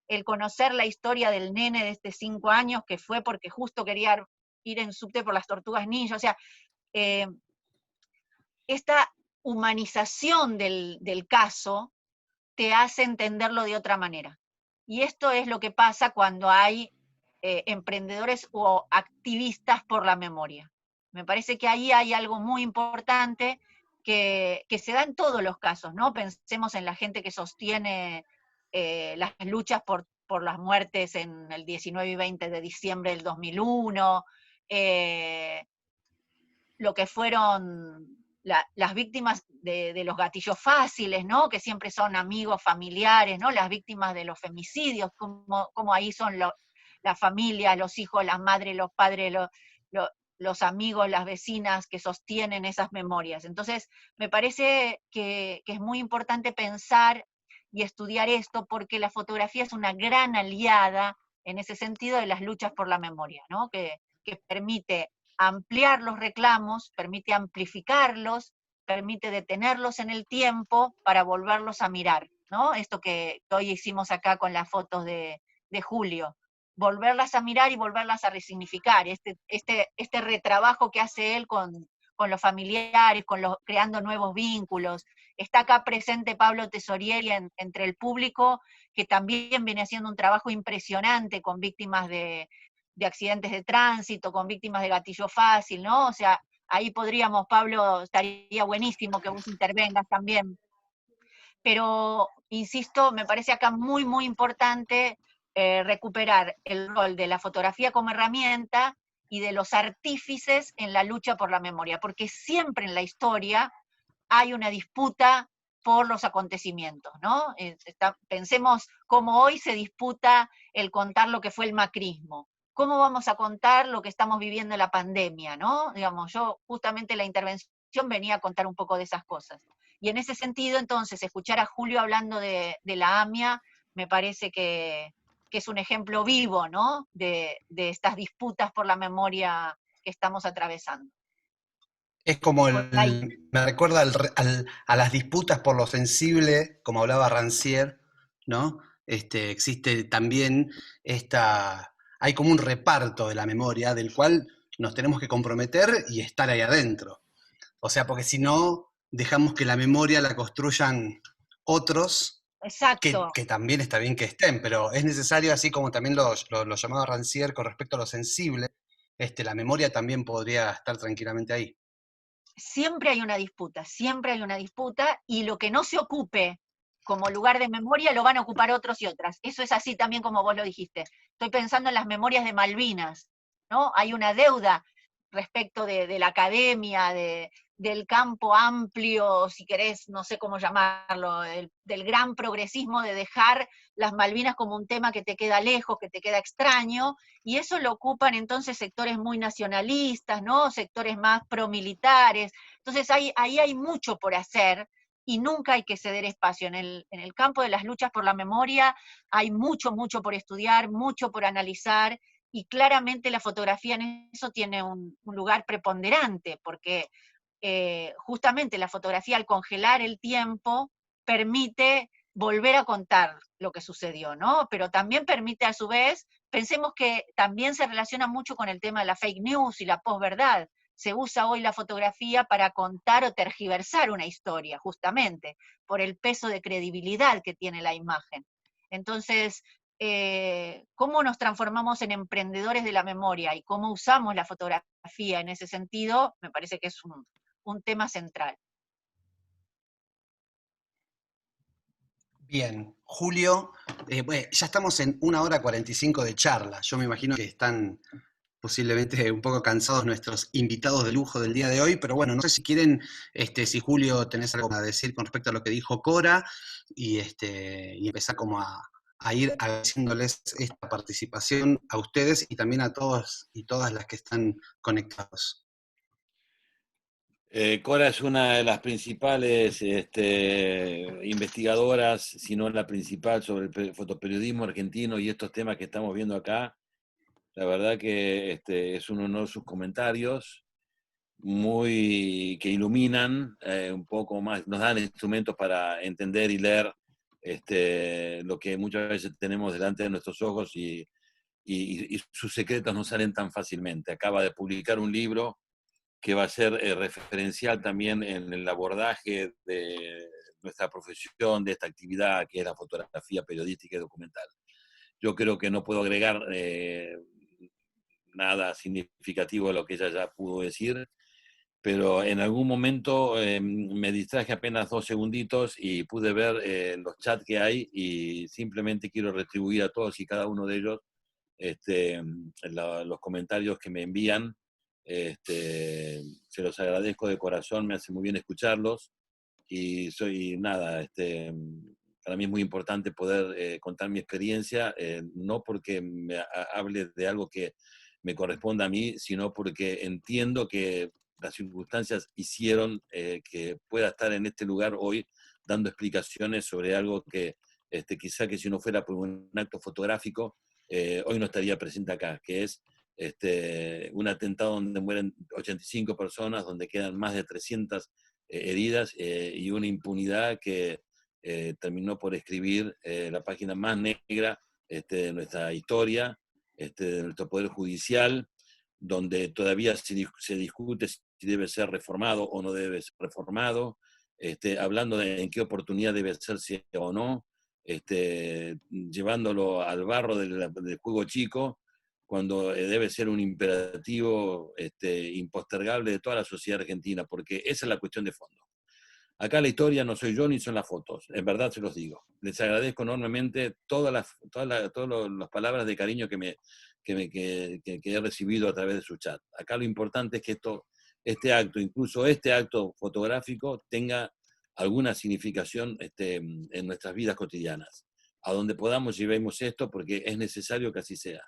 el conocer la historia del nene de 5 años que fue porque justo quería ir en subte por las Tortugas Ninja, o sea, esta humanización del caso te hace entenderlo de otra manera. Y esto es lo que pasa cuando hay emprendedores o activistas por la memoria. Me parece que ahí hay algo muy importante que se da en todos los casos, ¿no? Pensemos en la gente que sostiene las luchas por las muertes en el 19 y 20 de diciembre del 2001, lo que fueron las víctimas de los gatillos fáciles, ¿no? Que siempre son amigos, familiares, ¿no? Las víctimas de los femicidios, como ahí son las familias, los hijos, las madres, los padres, los amigos, las vecinas que sostienen esas memorias. Entonces, me parece que es muy importante pensar y estudiar esto, porque la fotografía es una gran aliada en ese sentido de las luchas por la memoria, ¿no? Que permite ampliar los reclamos, permite amplificarlos, permite detenerlos en el tiempo para volverlos a mirar, ¿no? Esto que hoy hicimos acá con las fotos de Julio, volverlas a mirar y volverlas a resignificar, este retrabajo que hace él con los familiares, creando nuevos vínculos. Está acá presente Pablo Tesorieri entre el público, que también viene haciendo un trabajo impresionante con víctimas de accidentes de tránsito, con víctimas de gatillo fácil, ¿no? O sea, ahí podríamos, Pablo, estaría buenísimo que vos intervengas también. Pero, insisto, me parece acá muy, muy importante recuperar el rol de la fotografía como herramienta y de los artífices en la lucha por la memoria, porque siempre en la historia hay una disputa por los acontecimientos, ¿no? Pensemos cómo hoy se disputa el contar lo que fue el macrismo. ¿Cómo vamos a contar lo que estamos viviendo en la pandemia, ¿no? Digamos, yo justamente la intervención venía a contar un poco de esas cosas. Y en ese sentido, entonces, escuchar a Julio hablando de la AMIA me parece que es un ejemplo vivo, ¿no? De estas disputas por la memoria que estamos atravesando. Es como Ahí. me recuerda a las disputas por lo sensible, como hablaba Rancière, ¿no? Existe también hay como un reparto de la memoria del cual nos tenemos que comprometer y estar ahí adentro. O sea, porque si no, dejamos que la memoria la construyan otros, Exacto. que también está bien que estén, pero es necesario, así como también lo llamaba Rancière con respecto a lo sensible, la memoria también podría estar tranquilamente ahí. Siempre hay una disputa, y lo que no se ocupe como lugar de memoria lo van a ocupar otros y otras. Eso es así también como vos lo dijiste. Estoy pensando en las memorias de Malvinas, ¿no? Hay una deuda respecto de la academia, del campo amplio, si querés, no sé cómo llamarlo, del gran progresismo de dejar las Malvinas como un tema que te queda lejos, que te queda extraño, y eso lo ocupan entonces sectores muy nacionalistas, ¿no? Sectores más promilitares. Entonces ahí hay mucho por hacer y nunca hay que ceder espacio. En el campo de las luchas por la memoria hay mucho, mucho por estudiar, mucho por analizar, y claramente la fotografía en eso tiene un lugar preponderante, porque justamente la fotografía, al congelar el tiempo, permite volver a contar lo que sucedió, ¿no? Pero también permite a su vez, pensemos que también se relaciona mucho con el tema de la fake news y la posverdad. Se usa hoy la fotografía para contar o tergiversar una historia, justamente, por el peso de credibilidad que tiene la imagen. Entonces, cómo nos transformamos en emprendedores de la memoria y cómo usamos la fotografía en ese sentido, me parece que es un tema central. Bien, Julio, bueno, ya estamos en 1 hora 45 de charla. Yo me imagino que están posiblemente un poco cansados nuestros invitados de lujo del día de hoy, pero bueno, no sé si quieren, si Julio tenés algo a decir con respecto a lo que dijo Cora, y empezar como a ir agradeciéndoles esta participación a ustedes y también a todos y todas las que están conectados. Cora es una de las principales investigadoras, si no la principal, sobre el fotoperiodismo argentino y estos temas que estamos viendo acá. La verdad que es un honor sus comentarios, que iluminan un poco más, nos dan instrumentos para entender y leer lo que muchas veces tenemos delante de nuestros ojos, y sus secretos no salen tan fácilmente. Acaba de publicar un libro que va a ser referencial también en el abordaje de nuestra profesión, de esta actividad que es la fotografía periodística y documental. Yo creo que no puedo agregar nada significativo a lo que ella ya pudo decir, pero en algún momento me distraje apenas 2 segunditos y pude ver los chats que hay, y simplemente quiero retribuir a todos y cada uno de ellos los comentarios que me envían. Se los agradezco de corazón, me hace muy bien escucharlos, y para mí es muy importante poder contar mi experiencia, no porque hable de algo que me corresponda a mí, sino porque entiendo que las circunstancias hicieron que pueda estar en este lugar hoy dando explicaciones sobre algo que quizá que si no fuera por un acto fotográfico, hoy no estaría presente acá, que es un atentado donde mueren 85 personas, donde quedan más de 300 heridas, y una impunidad que terminó por escribir la página más negra de nuestra historia, de nuestro Poder Judicial, donde todavía se discute si debe ser reformado o no debe ser reformado, hablando de en qué oportunidad debe hacerse o no, llevándolo al barro del juego chico, cuando debe ser un imperativo impostergable de toda la sociedad argentina, porque esa es la cuestión de fondo. Acá la historia no soy yo ni son las fotos, en verdad se los digo. Les agradezco enormemente todas las palabras de cariño que he recibido a través de su chat. Acá lo importante es que este acto, incluso este acto fotográfico, tenga alguna significación en nuestras vidas cotidianas. A donde podamos llevemos esto, porque es necesario que así sea.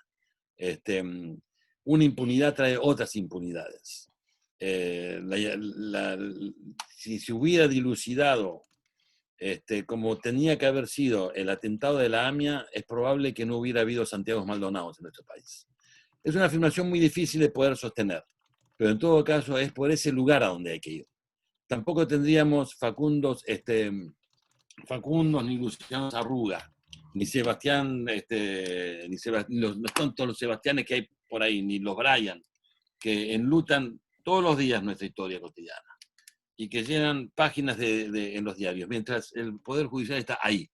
Una impunidad trae otras impunidades. Si se hubiera dilucidado como tenía que haber sido el atentado de la AMIA, es probable que no hubiera habido Santiago Maldonados en nuestro país. Es una afirmación muy difícil de poder sostener, pero en todo caso es por ese lugar a donde hay que ir. Tampoco tendríamos Facundos ni Luciano Arruga, ni Sebastián, no son todos los Sebastianes que hay por ahí, ni los Brian, que enlutan todos los días nuestra historia cotidiana y que llenan páginas en los diarios, mientras el Poder Judicial está ahí.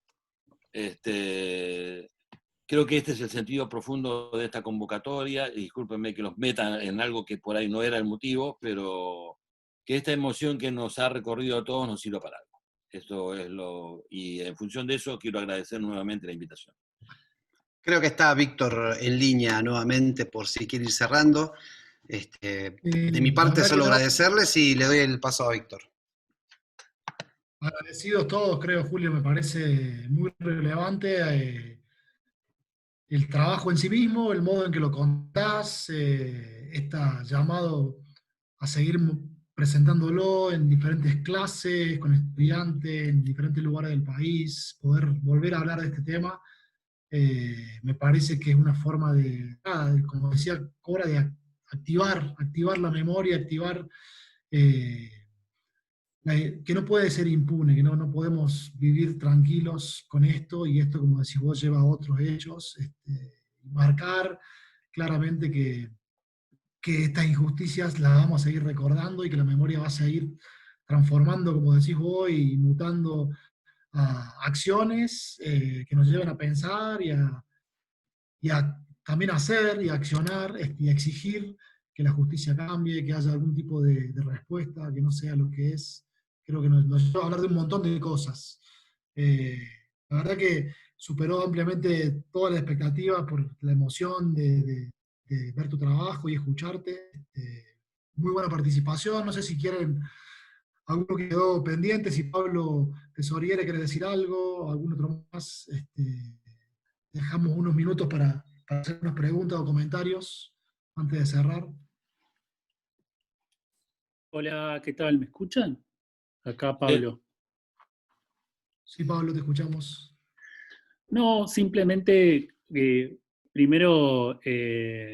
Creo que este es el sentido profundo de esta convocatoria, y discúlpenme que los meta en algo que por ahí no era el motivo, pero que esta emoción que nos ha recorrido a todos nos sirva para algo. Esto es y en función de eso quiero agradecer nuevamente la invitación. Creo que está Víctor en línea nuevamente por si quiere ir cerrando. De mi parte solo agradecerles y le doy el paso a Víctor. Agradecidos todos, creo, Julio, me parece muy relevante el trabajo en sí mismo, el modo en que lo contás, está llamado a seguir presentándolo en diferentes clases, con estudiantes, en diferentes lugares del país, poder volver a hablar de este tema, me parece que es una forma como decía Cora, de activar la memoria, activar que no puede ser impune, que no podemos vivir tranquilos con esto, y esto, como decís vos, lleva a otros hechos, marcar claramente que estas injusticias las vamos a seguir recordando y que la memoria va a seguir transformando, como decís vos, y mutando a acciones que nos llevan a pensar y a también hacer y a accionar y a exigir que la justicia cambie, que haya algún tipo de respuesta, que no sea lo que es. Creo que nos lleva a hablar de un montón de cosas. La verdad que superó ampliamente toda la expectativa por la emoción de ver tu trabajo y escucharte. Muy buena participación. No sé si quieren, alguno quedó pendiente, si Pablo Tesoriere quiere decir algo, algún otro más. Dejamos unos minutos para hacer unas preguntas o comentarios antes de cerrar. Hola, ¿qué tal? ¿Me escuchan? Acá Pablo. Sí, Pablo, te escuchamos. No, simplemente, primero,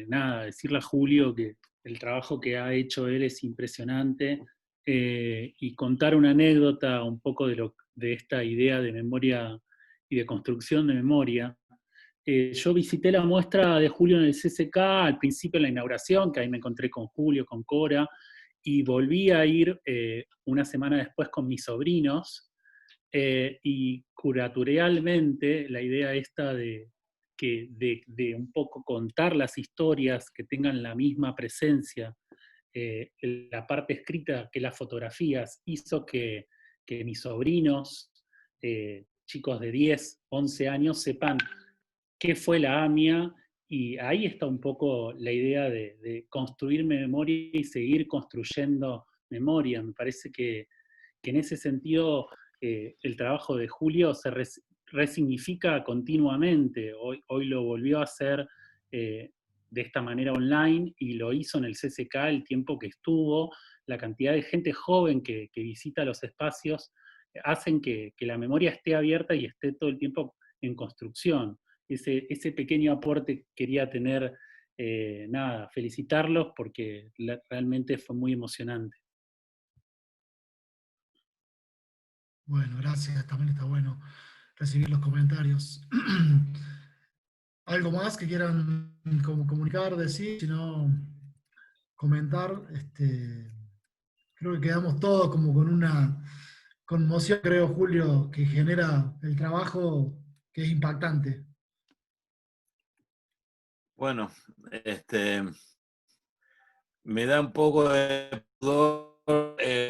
nada, decirle a Julio que el trabajo que ha hecho él es impresionante, y contar una anécdota un poco de esta idea de memoria y de construcción de memoria. Yo visité la muestra de Julio en el CCK al principio, en la inauguración, que ahí me encontré con Julio, con Cora, y volví a ir una semana después con mis sobrinos, y curatorialmente la idea esta de un poco contar las historias que tengan la misma presencia, la parte escrita que las fotografías, hizo que mis sobrinos, chicos de 10, 11 años, sepan qué fue la AMIA, y ahí está un poco la idea de construir memoria y seguir construyendo memoria. Me parece que en ese sentido el trabajo de Julio se resignifica continuamente. Hoy lo volvió a hacer de esta manera online, y lo hizo en el CCK el tiempo que estuvo. La cantidad de gente joven que visita los espacios hacen que la memoria esté abierta y esté todo el tiempo en construcción. Ese pequeño aporte quería tener, nada, felicitarlos porque realmente fue muy emocionante. Bueno, gracias, también está bueno recibir los comentarios. ¿Algo más que quieran comunicar, decir, si no comentar? Creo que quedamos todos como con una conmoción, creo, Julio, que genera el trabajo, que es impactante. Bueno, me da un poco de pudor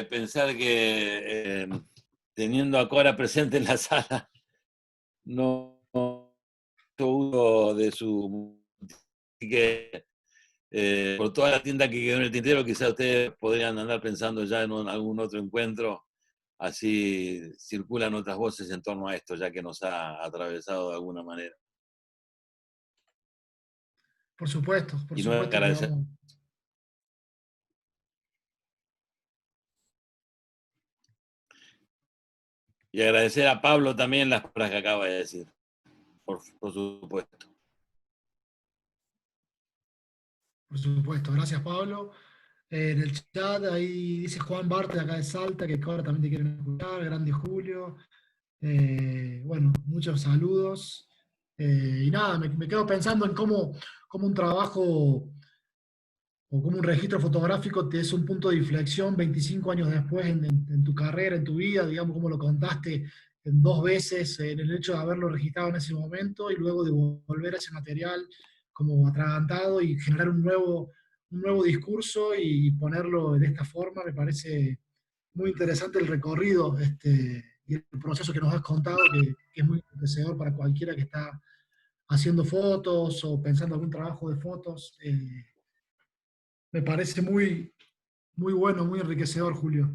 pensar que teniendo a Cora presente en la sala, no uso de su... Así que por toda la tienda que quedó en el tintero, quizás ustedes podrían andar pensando ya en algún otro encuentro, así circulan otras voces en torno a esto, ya que nos ha atravesado de alguna manera. Por supuesto, Y no agradecer. Y agradecer a Pablo también las palabras que acaba de decir, por supuesto. Por supuesto, gracias Pablo. En el chat ahí dice Juan Barte de acá de Salta, que ahora también te quieren escuchar, grande Julio. Bueno, muchos saludos. Y nada, me quedo pensando en cómo un trabajo o como un registro fotográfico te es un punto de inflexión 25 años después en tu carrera, en tu vida, digamos, como lo contaste en 2 veces, en el hecho de haberlo registrado en ese momento y luego de volver a ese material como atragantado y generar un nuevo discurso y ponerlo de esta forma, me parece muy interesante el recorrido y el proceso que nos has contado, que es muy enriquecedor para cualquiera que está haciendo fotos o pensando algún trabajo de fotos. Me parece muy, muy bueno, muy enriquecedor, Julio.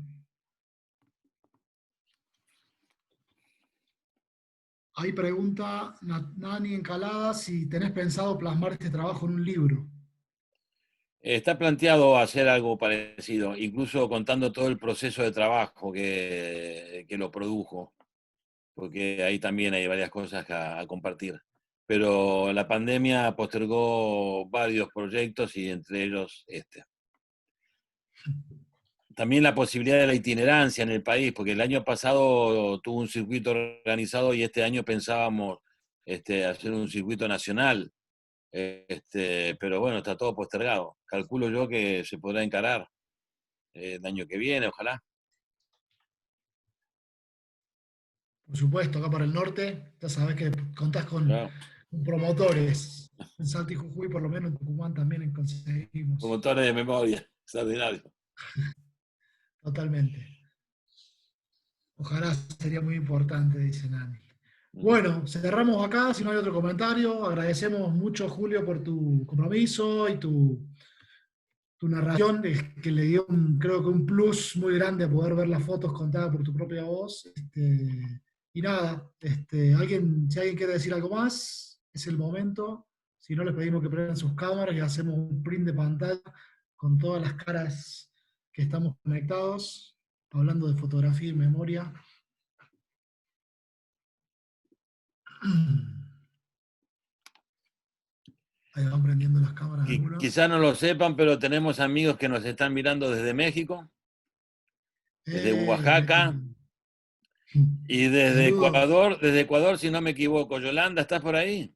Ahí pregunta Nani Encalada si tenés pensado plasmar este trabajo en un libro. Está planteado hacer algo parecido, incluso contando todo el proceso de trabajo que lo produjo, porque ahí también hay varias cosas a compartir. Pero la pandemia postergó varios proyectos y entre ellos este. También la posibilidad de la itinerancia en el país, porque el año pasado tuvo un circuito organizado y este año pensábamos hacer un circuito nacional. Pero bueno, está todo postergado. Calculo yo que se podrá encarar el año que viene, ojalá. Por supuesto, acá para el norte, ya sabés que contás Claro. con promotores. En Salta y Jujuy, por lo menos en Tucumán también conseguimos. Promotores de memoria, extraordinario. Totalmente. Ojalá, sería muy importante, dice Nani. Bueno, cerramos acá, si no hay otro comentario. Agradecemos mucho, Julio, por tu compromiso y tu narración, que le dio creo que un plus muy grande a poder ver las fotos contadas por tu propia voz. Y nada, si alguien quiere decir algo más, es el momento. Si no, les pedimos que prendan sus cámaras y hacemos un print de pantalla con todas las caras que estamos conectados, hablando de fotografía y memoria. Ahí van prendiendo las cámaras algunos. Quizás no lo sepan, pero tenemos amigos que nos están mirando desde México, desde Oaxaca y desde Saludos. Ecuador, si no me equivoco. Yolanda, ¿estás por ahí?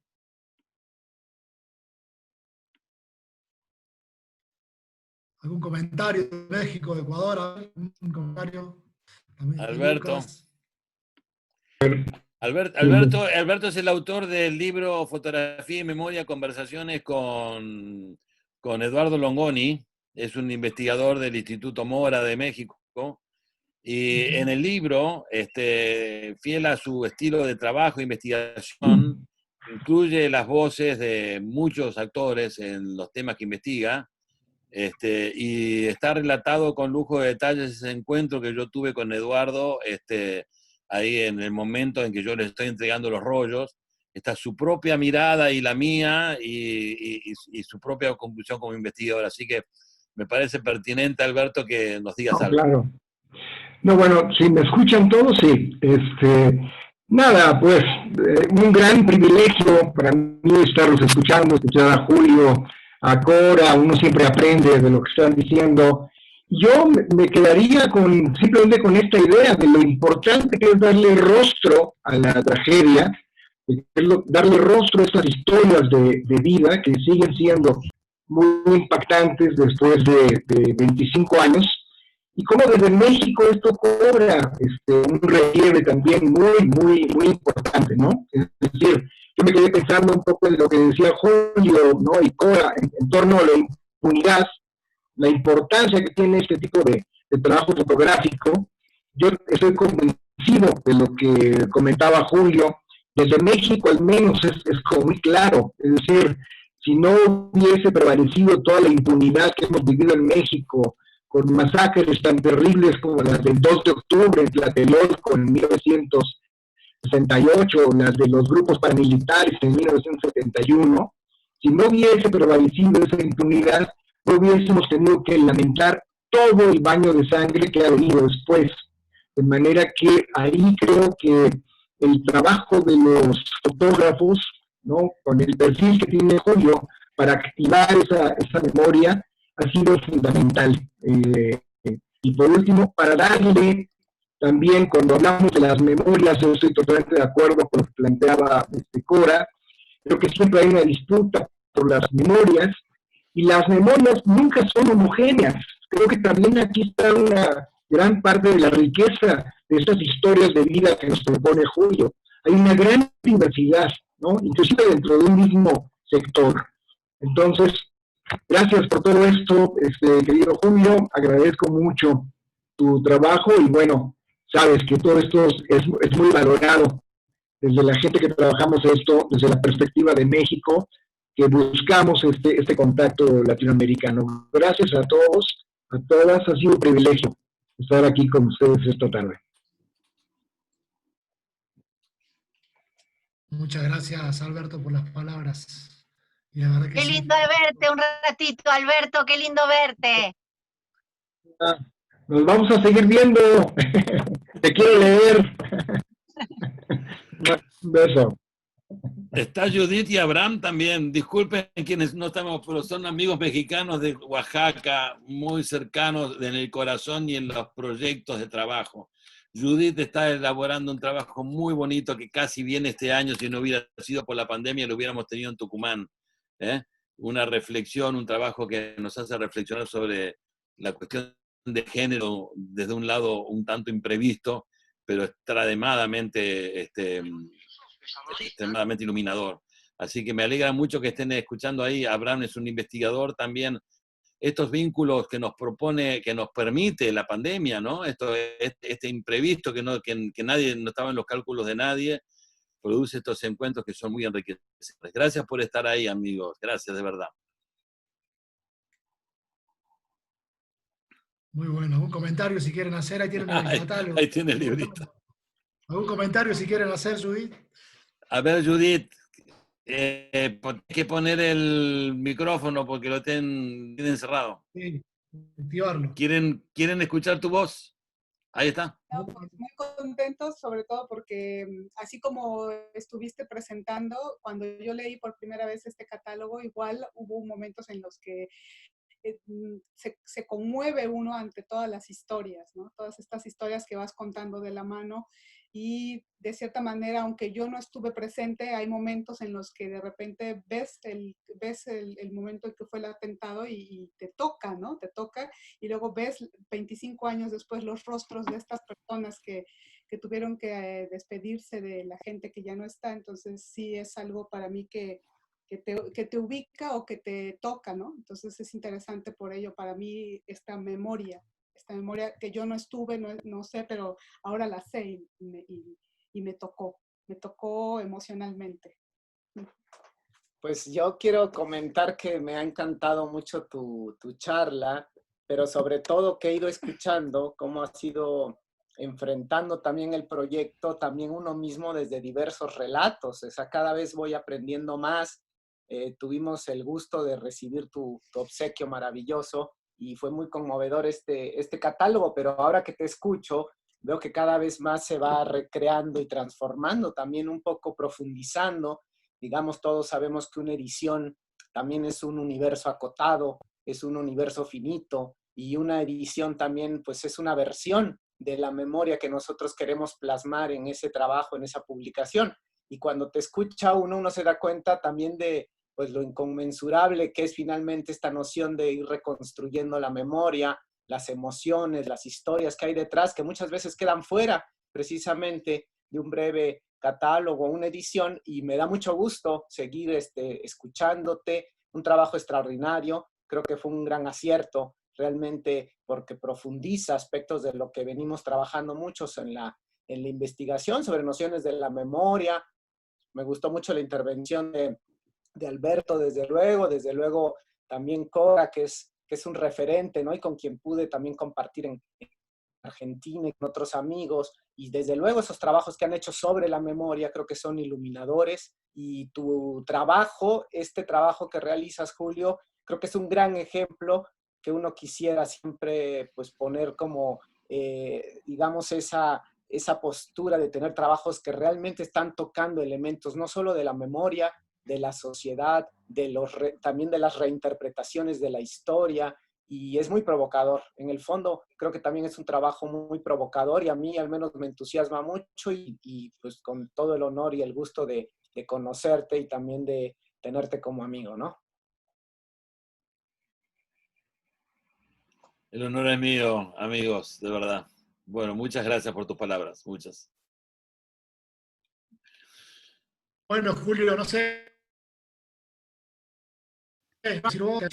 ¿Algún comentario de México, de Ecuador? ¿Un comentario? También Alberto. Lucas. Alberto es el autor del libro Fotografía y Memoria, Conversaciones con Eduardo Longoni. Es un investigador del Instituto Mora de México. Y en el libro, fiel a su estilo de trabajo e investigación, incluye las voces de muchos actores en los temas que investiga, y está relatado con lujo de detalles ese encuentro que yo tuve con Eduardo, ahí en el momento en que yo le estoy entregando los rollos. Está su propia mirada y la mía y su propia conclusión como investigador. Así que me parece pertinente, Alberto, que nos digas algo. Claro. No, bueno, si me escuchan todos, sí. Nada, pues, un gran privilegio para mí estarlos escuchando, escuchar a Julio, a Cora, uno siempre aprende de lo que están diciendo. Yo me quedaría simplemente con esta idea de lo importante que es darle rostro a la tragedia, darle rostro a estas historias de vida que siguen siendo muy impactantes después de 25 años. Y cómo desde México esto cobra un relieve también muy, muy, muy importante, ¿no? Es decir, yo me quedé pensando un poco en lo que decía Julio, ¿no? Y Cora, en torno a la impunidad, la importancia que tiene este tipo de trabajo fotográfico. Yo estoy convencido de lo que comentaba Julio. Desde México al menos es como muy claro. Es decir, si no hubiese prevalecido toda la impunidad que hemos vivido en México, con masacres tan terribles como las del 2 de octubre en Tlatelolco en 1968, o las de los grupos paramilitares en 1971, si no hubiese prevalecido esa impunidad, no hubiésemos tenido que lamentar todo el baño de sangre que ha venido después. De manera que ahí creo que el trabajo de los fotógrafos, ¿no? Con el perfil que tiene Julio, para activar esa memoria, ha sido fundamental. Y por último, para darle también, cuando hablamos de las memorias, yo estoy totalmente de acuerdo con lo que planteaba Cora. Creo que siempre hay una disputa por las memorias, y las memorias nunca son homogéneas. Creo que también aquí está una gran parte de la riqueza de estas historias de vida que nos propone Julio. Hay una gran diversidad, ¿no? Inclusive dentro de un mismo sector. Entonces, gracias por todo esto, querido Julio. Agradezco mucho tu trabajo y bueno, sabes que todo esto es muy valorado desde la gente que trabajamos esto, desde la perspectiva de México, que buscamos este contacto latinoamericano. Gracias a todos, a todas. Ha sido un privilegio estar aquí con ustedes esta tarde. Muchas gracias, Alberto, por las palabras. Y la verdad que Qué sí. lindo verte un ratito, Alberto, qué lindo verte. Nos vamos a seguir viendo. Te quiero leer. Un beso. Está Judith y Abraham también. Disculpen quienes no estamos, pero son amigos mexicanos de Oaxaca, muy cercanos en el corazón y en los proyectos de trabajo. Judith está elaborando un trabajo muy bonito que casi viene este año, si no hubiera sido por la pandemia, lo hubiéramos tenido en Tucumán. Una reflexión, un trabajo que nos hace reflexionar sobre la cuestión de género desde un lado un tanto imprevisto, pero extremadamente iluminador. Así que me alegra mucho que estén escuchando ahí. Abraham es un investigador también. Estos vínculos que nos propone, que nos permite la pandemia, ¿no? Este imprevisto que nadie, no estaba en los cálculos de nadie, produce estos encuentros que son muy enriquecedores. Gracias por estar ahí, amigos. Gracias, de verdad. Muy bueno. ¿Algún comentario si quieren hacer? Ahí tienen el catálogo. Ahí tiene el librito. ¿Algún comentario si quieren hacer, Judith? A ver, Judith, hay que poner el micrófono porque lo tienen encerrado. Sí, activarlo. ¿Quieren escuchar tu voz? Ahí está. No, pues muy contentos, sobre todo porque así como estuviste presentando, cuando yo leí por primera vez este catálogo, igual hubo momentos en los que se conmueve uno ante todas las historias, ¿no? Todas estas historias que vas contando de la mano, y de cierta manera, aunque yo no estuve presente, hay momentos en los que de repente ves el momento en que fue el atentado y te toca, ¿no? Te toca, y luego ves 25 años después los rostros de estas personas que tuvieron que despedirse de la gente que ya no está. Entonces sí es algo para mí que te ubica o que te toca, ¿no? Entonces es interesante por ello para mí esta memoria que yo no estuve, no sé, pero ahora la sé y me tocó emocionalmente. Pues yo quiero comentar que me ha encantado mucho tu charla, pero sobre todo que he ido escuchando cómo has ido enfrentando también el proyecto, también uno mismo desde diversos relatos. O sea, cada vez voy aprendiendo más. Tuvimos el gusto de recibir tu obsequio maravilloso y fue muy conmovedor este catálogo, pero ahora que te escucho, veo que cada vez más se va recreando y transformando, también un poco profundizando. Digamos, todos sabemos que una edición también es un universo acotado, es un universo finito, y una edición también pues es una versión de la memoria que nosotros queremos plasmar en ese trabajo, en esa publicación. Y cuando te escucha uno se da cuenta también de pues lo inconmensurable que es finalmente esta noción de ir reconstruyendo la memoria, las emociones, las historias que hay detrás, que muchas veces quedan fuera precisamente de un breve catálogo, una edición, y me da mucho gusto seguir escuchándote. Un trabajo extraordinario, creo que fue un gran acierto realmente porque profundiza aspectos de lo que venimos trabajando muchos en la investigación sobre nociones de la memoria. Me gustó mucho la intervención de Alberto, desde luego también Cora, que es un referente, ¿no? Y con quien pude también compartir en Argentina y con otros amigos, y desde luego esos trabajos que han hecho sobre la memoria creo que son iluminadores, y tu trabajo, este trabajo que realizas, Julio, creo que es un gran ejemplo que uno quisiera siempre pues poner como, digamos, esa postura de tener trabajos que realmente están tocando elementos no solo de la memoria, de la sociedad, también de las reinterpretaciones de la historia, y es muy provocador. En el fondo, creo que también es un trabajo muy provocador y a mí al menos me entusiasma mucho y pues con todo el honor y el gusto de conocerte y también de tenerte como amigo, ¿no? El honor es mío, amigos, de verdad. Bueno, muchas gracias por tus palabras, muchas. Bueno, Julio, no sé, si vos,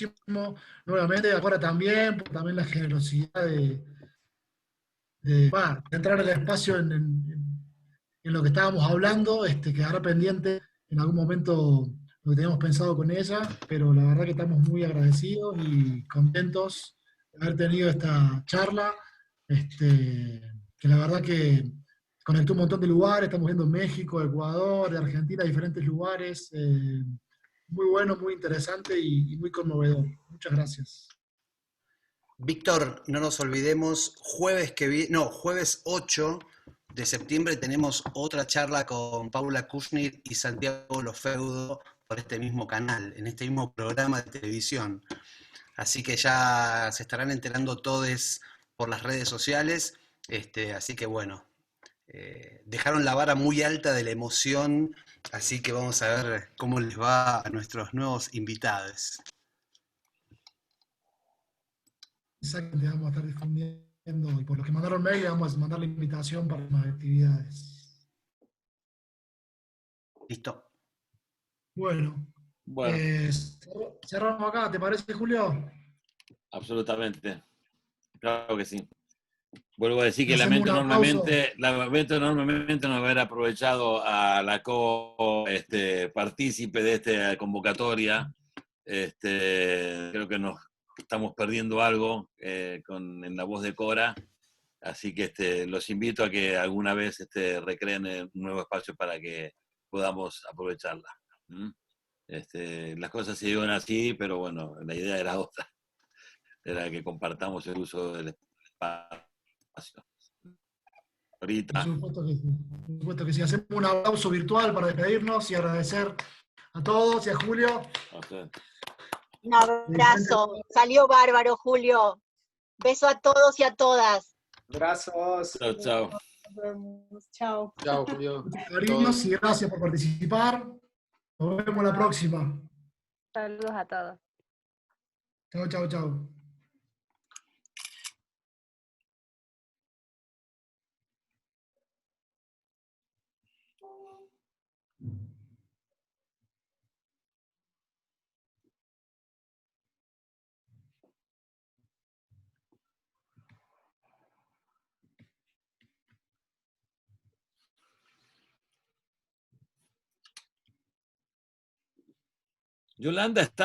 nuevamente, ahora también, también la generosidad de entrar al espacio en lo que estábamos hablando, quedará pendiente en algún momento lo que teníamos pensado con ella, pero la verdad que estamos muy agradecidos y contentos de haber tenido esta charla, que la verdad que conectó un montón de lugares, estamos viendo México, Ecuador, de Argentina, diferentes lugares, muy bueno, muy interesante y muy conmovedor. Muchas gracias. Víctor, no nos olvidemos, jueves 8 de septiembre tenemos otra charla con Paula Kushnir y Santiago Lofeudo por este mismo canal, en este mismo programa de televisión. Así que ya se estarán enterando todos por las redes sociales. Así que bueno, dejaron la vara muy alta de la emoción, así que vamos a ver cómo les va a nuestros nuevos invitados. Exactamente, vamos a estar difundiendo, y por los que mandaron mail, le vamos a mandar la invitación para más actividades. Listo. Bueno, Bueno, cerramos acá, ¿te parece, Julio? absolutamente. Claro que sí. Vuelvo a decir Le que hacemos un aplauso. lamento enormemente no haber aprovechado a la partícipe de esta convocatoria. Creo que nos estamos perdiendo algo en la voz de Cora, así que los invito a que alguna vez recreen un nuevo espacio para que podamos aprovecharla. ¿Mm? Las cosas se llevan así, pero bueno, la idea era otra, era que compartamos el uso del espacio. Por Ahorita. supuesto que sí. Por supuesto que sí. Hacemos un aplauso virtual para despedirnos y agradecer a todos y a Julio. Okay. Un abrazo. Salió bárbaro, Julio. Beso a todos y a todas. Abrazos. Chao, chao. Nos vemos. Chao. Chao, Julio. Cariños y gracias por participar. Nos vemos la próxima. Saludos a todos. Chao, chao, chao. Yolanda está